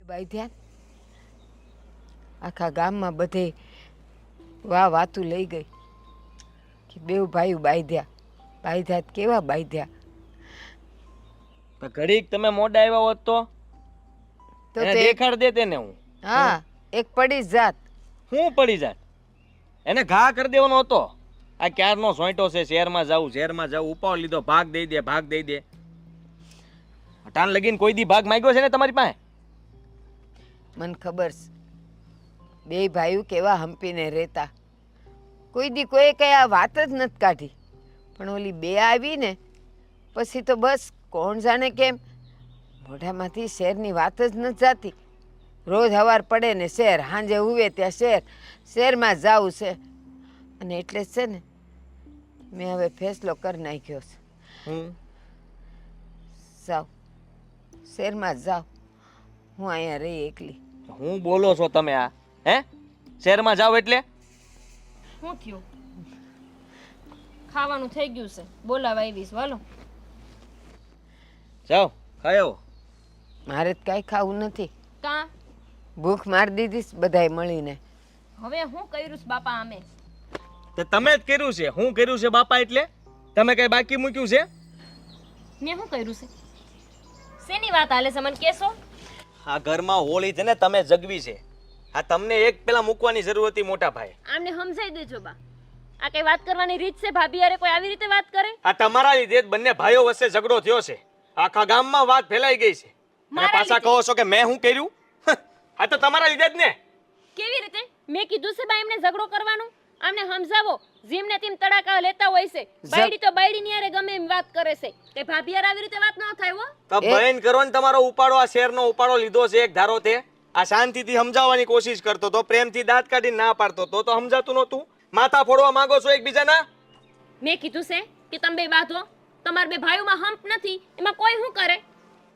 બાઈ ધ્યાન આખા ગામમાં બધે વાતું લઈ ગઈ કે બેઉ ભાઈઓ બાંધ્યા કેવા બાંધ્યા. પણ ઘડીક તમે મોડા આવ્યા હોત તો તો એને તે દેખાડ દે તેને હું. હા એક પડી જ જાત. હું પડી જાત? એને ઘા કરી દેવાનો હતો. આ ક્યારનો સોંટો છે શહેરમાં જાવું ઉપાડ લીધો, ભાગ દઈ દે. ટાણ લગીને કોઈ દી ભાગ માંગ્યો છે ને તમારી પાસે? મને ખબર છે બે ભાઈઓ કેવા હંપીને રહેતા. કોઈ દી કોઈ કઈ આ વાત જ નથી કાઢી. પણ ઓલી બે આવી ને પછી તો બસ કોણ જાણે કેમ મોઢામાંથી શહેરની વાત જ નથી જાતી. રોજ સવાર પડે ને શહેર, સાંજે હુવે ત્યાં શહેરમાં જાવું છે. અને એટલે જ છે ને મેં હવે ફેસલો કરી નાખ્યો છે. હું જાવ શહેરમાં જ જાવ, હું અહીંયા રહી એકલી. હું બોલો છો તમે? આ હે શહેરમાં જાવ એટલે શું થયું? ખાવાનું થઈ ગયું છે, બોલાવા આવીશ. વાલો જાઓ ખાઈ આવો. મારે તો કાંઈ ખાવું નથી. કા ભૂખ મારી દીધી છે બધાએ મળીને. હવે હું કર્યું છે બાપા? અમે તો તમે જ કર્યું છે. હું કર્યું છે બાપા એટલે? તમે કઈ બાકી મૂક્યું છે? મેં શું કર્યું છે? શેની વાત હાલે છે મને કહેશો? આ ઘરમાં હોળી છે ને તમે જગવી છે. આ તમને એક પેલા મૂકવાની જરૂર હતી મોટા ભાઈ. આમને સમજાઈ દેજો બા. આ કઈ વાત કરવાની રીત છે? ભાભી યારે કોઈ આવી રીતે વાત કરે? આ તમારા લીધે જ બંને ભાઈઓ વચ્ચે ઝઘડો થયો છે. આખા ગામમાં વાત ફેલાઈ ગઈ છે. અને પાછા કહો છો કે મેં શું કર્યું? આ તો તમારા લીધે જ ને. કેવી રીતે? મેં કીધું છે બા એમને ઝઘડો કરવાનું? આમને સમજાવો. જીમને તેમ તડાકા લેતા હોય છે. બાયડી તો બાયડી ની યારે ગમે એમ વાત કરે છે. કે ભાભી યારે આવી રીતે વાત ન થાય હો. તો બહેન કરો ને તમારો ઉપાડો. આ શેરનો ઉપાડો લીધો છે એક ધારો તે. આ શાંતિથી સમજાવવાની કોશિશ કરતો તો, પ્રેમથી દાંત કાઢીને ના પાડતો તો સમજાતું નહોતું. માથા ફોડવા માંગો છો એકબીજાના. મેં કીધું છે કે તમે બે બાંધો. તમારા બે ભાઈઓમાં હંપ નથી, એમાં કોઈ શું કરે?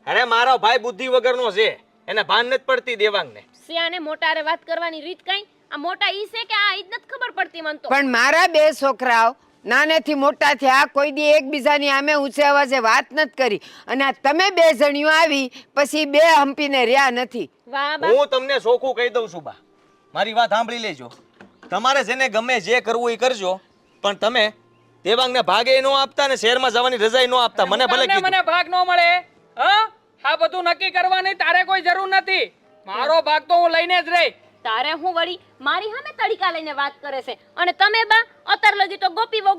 અરે મારો ભાઈ બુદ્ધિ વગરનો છે, એને ભાન નથી પડતી દેવાંગને. સિયાને મોટારે વાત કરવાની રીત કઈ? આ મોટા ઈ છે કે આ ઈ જ નથી ખબર પડતી મન તો. પણ મારા બે છોકરાઓ નાનેથી મોટા થયા, કોઈ દી એકબીજાની આમે ઊંચે અવાજે વાત નથી કરી. અને આ તમે બે જણીઓ આવી પછી બે હંપીને રહ્યા નથી. વાહ બા. હું તમને ચોખ્ખું કહી દઉં છું બા, મારી વાત સાંભળી લેજો. તમારે જેને ગમે જે કરવું એ કરજો, પણ તમે દેવાંગને ભાગે ન આપતા ને શહેરમાં જવાની રજા ન આપતા. મને ભલે કીધું. મને ભાગ ન મળે. હા આ બધું નક્કી કરવાની તારે કોઈ જરૂર નથી. મારો ભાગ તો હું લઈને જ રહી. તારે હું વળી મારી સામે તડીકા લઈને વાત કરે છે? અને તમે બા અત્યાર લગી તો ગોપી વહુ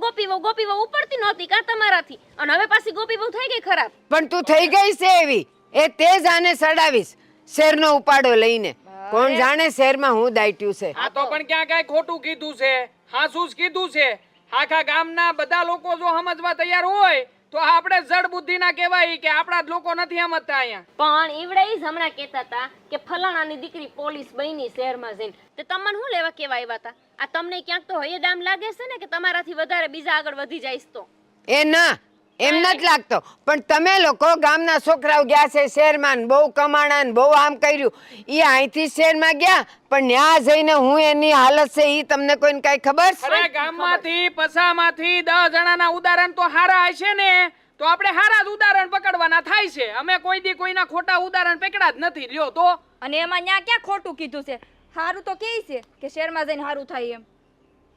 ઉપડતી નહોતી કા તમારાથી, અને હવે પાછી ગોપી વહુ થઈ ગઈ ખરાબ. પણ તું થઈ ગઈ છે એવી, એ તે જ આને સડાવીશ શેરનો ઉપાડો લઈને. કોણ જાણે શહેરમાં હું દાટ્યું છે. આ તો પણ ક્યાં કાંઈ ખોટું કીધું છે, હાસું જ કીધું છે. આખા ગામના બધા લોકો જો સમજવા તૈયાર હોય તો આપણે જડ બુદ્ધિ ના કહેવાય કે આપણા જ લોકો નથી સમજતા અહીંયા. પણ ઈવડે જ હમણાં કહેતા હતા કે ફલાણાની દીકરી પોલીસ બની શહેરમાં જઈને. તે તમને શું લેવા કેવા આવ્યા હતા? આ તમને ક્યાંક તો હૈયે દામ લાગે છે ને કે તમારાથી વધારે બીજા આગળ વધી જાય તો? એ ના, એમ નથી લાગતો. પણ તમે લોકો ગામના છોકરાઓ ગયા છે શહેરમાં ને બહુ કમાણા ને બહુ આમ કર્યું, એ અહીંથી શહેરમાં ગયા પણ ત્યાં જઈને હું એની હાલત છે એ તમને કોઈને કાંઈ ખબર છે? અરે ગામમાંથી પસામાંથી 10 જણાના ઉદાહરણ તો હારા હશે ને, તો આપણે હારા જ ઉદાહરણ પકડવાના થાય છે. અમે કોઈ દી કોઈના ખોટા ઉદાહરણ પકડ્યા જ નથી. લ્યો તો અને એમાં ન્યા ક્યાં ખોટું કીધું છે? હારું તો કે છે કે શહેરમાં જઈને હારું થાય એમ.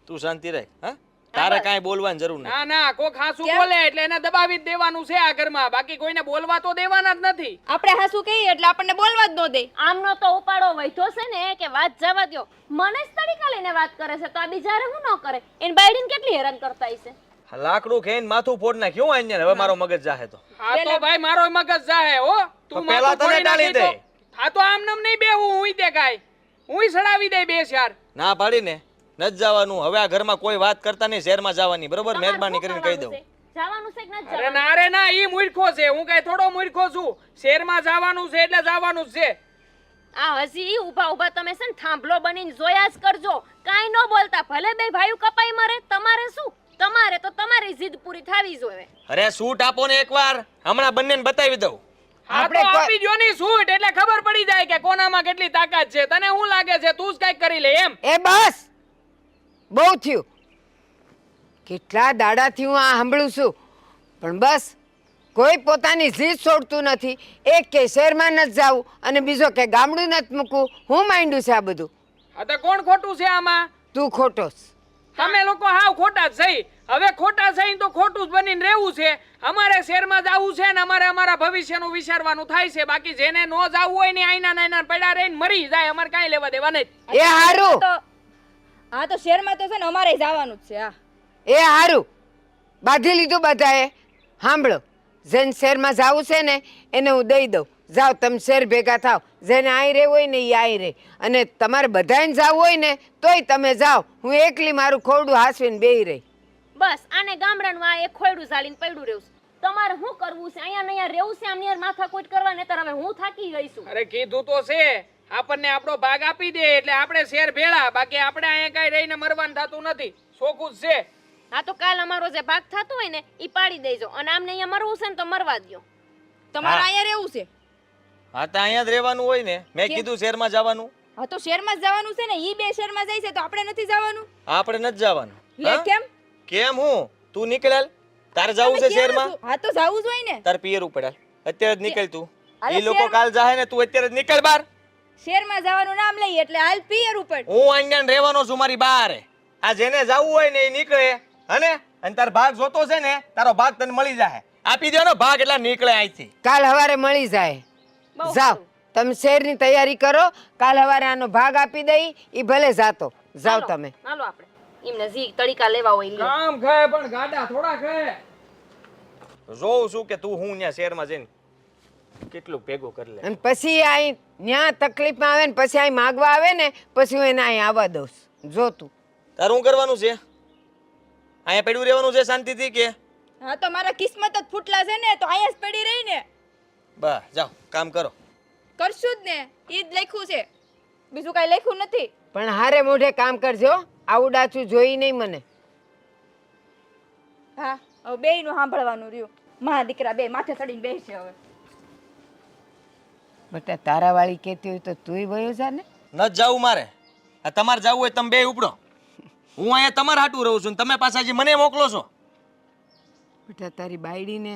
તું શાંતિ રાખ. હા, તારે કાંઈ બોલવાની જરૂર નથી. ના ના, કોક હાસુ બોલે એટલે એને દબાવી જ દેવાનું છે આ ઘરમાં, બાકી કોઈને બોલવા તો દેવાના જ નથી. આપણે હાસું કહીએ એટલે આપણને બોલવા જ ન દે. આમનો તો ઉપાડો વૈધો છે ને કે વાત જવા દ્યો. મને જ તડીકા લઈને વાત કરે છે તો આ બીજારે હું ન કરે? એન બાયડીને કેટલી હેરાન કરતા હશે. આ લાકડું ખાઈને માથું ફોડ નાખ્યું અહીંયા. હવે મારો મગજ જાહે તો. હા તો ભાઈ મારો મગજ જાહે હો. તો તું પહેલા માથું તને ફોડી ડાળી નાખી દે. તો હા તો આમ નમ નહીં બેહું હું તે કાઈ. હુંય સડાવી દે 2 4. ના પાડીને નથી જવાનું. હવે આ ઘરમાં કોઈ વાત કરતા નહીં, શહેરમાં જવાની. બરોબર? મહેરબાની કરીને કહી દઉં. જવાનું છે કે નથી અરે ના રે ના, ઈ મૂર્ખો છે, હું કઈ થોડો મૂર્ખો છું. શહેરમાં જવાનું છે એટલે જવાનું જ છે. આ હજી ઊભા ઊભા તમે છે ને થાંભલો બનીને જોયા જ કરજો. કાંઈ ન બોલતા. ભલે બે ભાઈઓ કપાઈ મરે, તમારે શું? તમારે તો તમારી જીદ પૂરી થવી જોઈએ. અરે સૂટ આપો ને એકવાર, હમણાં બંનેને બતાવી દઉં. હા તો આપી દ્યો ની છૂટ એટલે ખબર પડી જાય કે કોનામાં કેટલી તાકાત છે. તને શું લાગે છે તું જ કઈક કરી લે એમ? એ બસ, બહુ થયું. કેટલા દાડાથી હું આ સાંભળું છું પણ બસ કોઈ પોતાની જીદ છોડતું નથી. એક કે શહેરમાં નથી જવું અને બીજો કે ગામડું નથી મૂકવું. હું માંડ્યું છે આ બધું? હા તો કોણ ખોટું છે આમાં? તું ખોટો છે. તમે લોકો હાવ ખોટા જ છે. હવે ખોટા છે તો ખોટું જ બનીને રહેવું છે. અમારે શહેરમાં જવું છે ને અમારે અમારા ભવિષ્યનું વિચારવાનું થાય છે. બાકી જેને નો જવું હોય ને આઈના નાના પડ્યા રહીને મરી જાય, અમારે કાંઈ લેવા દેવા નહીં. એ હારું, તો હા તો શહેરમાં તો છે ને અમારે જવાનું જ છે. હા એ હારું, બાંધી લીધું બધાએ. સાંભળો, જેને શહેરમાં જવું છે ને એને હું દઈ દઉં. જાઓ તમે શહેર ભેગા થાવ. જેને અહીં રહેવું હોય ને એ અહીં રહે. અને તમારે બધાને જવું હોય ને તોય તમે જાઓ. હું એકલી મારું ખોરડું હાસવીને બેહી રહી. બસ આને ગામડાનું આ એક ખોયડું ઝાલીને પડ્યું રહેવું છે. તમારે શું કરવું છે? અહીંયા ને અહીંયા રહેવું છે? આમની યાર માથાકૂટ કરવા નહીતર હવે હું થાકી ગઈ છું. અરે કીધું તો છે, આપણને આપણો ભાગ આપી દે એટલે આપણે શેર ભેળા. બાકી આપણે અહીંયા કાંઈ રહીને મરવાનું થતું નથી. શોખું જ છે. હા તો કાલ અમારો જે ભાગ થતો હોય ને ઈ પાડી દેજો. અને આમને અહીંયા મરવું છે ને તો મરવા દ્યો. તમારે હા. અહીંયા રહેવું છે? હા તો અહીંયા જ રહેવાનું હોય ને. મેં કીધું શહેરમાં જવાનું. હા તો શહેરમાં જ જવાનું છે ને. ઈ બે શહેરમાં જાય છે તો આપણે નથી જવાનું? આપણે નથી જવાનું. લે હા? કેમ? કેમ હું? તું નીકળેલ. તારે જવું છે તમે ક્યારે શહેરમાં? છો? હા તો જવું જ હોય ને. તાર પિયર ઉપડેલ. અત્યારે જ નીકળ તું. અરે એ લોકો શહેર- કાલ જાહે ને તું અત્યારે જ નીકળ બહાર. શહેરમાં જવાનું નામ લઈએ એટલે હાલ પિયર ઉપર. હું અહીંયા રહેવાનો છું મારી બહાર. આ જેને જવું હોય ને એ નીકળે. હને? અને તાર ભાગ જોતો છે ને, તારો ભાગ તને મળી જાય. આપી દેવાનો ભાગ એટલે નીકળે અહીંથી. કાલ સવારે મળી જાય. બહુ જાઓ સારું. તમે શહેરની તૈયારી કરો. કાલ સવારે આનો ભાગ આપી દઈ. એ ભલે જાતો. જાઓ હાલો, તમે. હાલો આપણે એમને જી તડીકા લેવા હોય લ્યો. કામ ખાય પણ ગાડા થોડા ખાય. જોઉં છું કે તું હું ત્યાં શહેરમાં જઈને કેટલું ભેગું કરી લે. અને પછી અહીં ન્યા તકલીફમાં આવે ને પછી અહીં માગવા આવે ને પછી હું એને અહીં આવવા દઉં છું. જો તું તારું શું કરવાનું છે? અહીંયા પડ્યું રહેવાનું છે શાંતિથી કે? હા તો મારા કિસ્મત જ ફૂટલા છે ને તો અહીંયા જ પડી રહી ને. બસ જાઓ કામ કરો. કરશું જ ને. ઈ જ લખ્યું છે, બીજું કાંઈ લખ્યું નથી. પણ હારે મોઢે કામ કરજો. આવું ડાચું જોઈ નહીં મને. હા હવે બેયનું સાંભળવાનું રહ્યું. માં દીકરા બે માથે ચડીને બેસશે હવે. બેટા તારા વાળી કહેતી હોય તો તુંય વયો જા ને. ન જાવું મારે. આ તમારે જવું હોય તમે બે ઉપડો. હું અહીંયા તમારે હાટું રહું છું ને તમે પાછા હજી મને મોકલો છો. બેટા તારી બાયડીને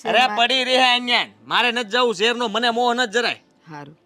અરે પડી રહે અહીંયા. મારે નથી જવું શહેરનો. મને મોહ નથી જરાય. સારું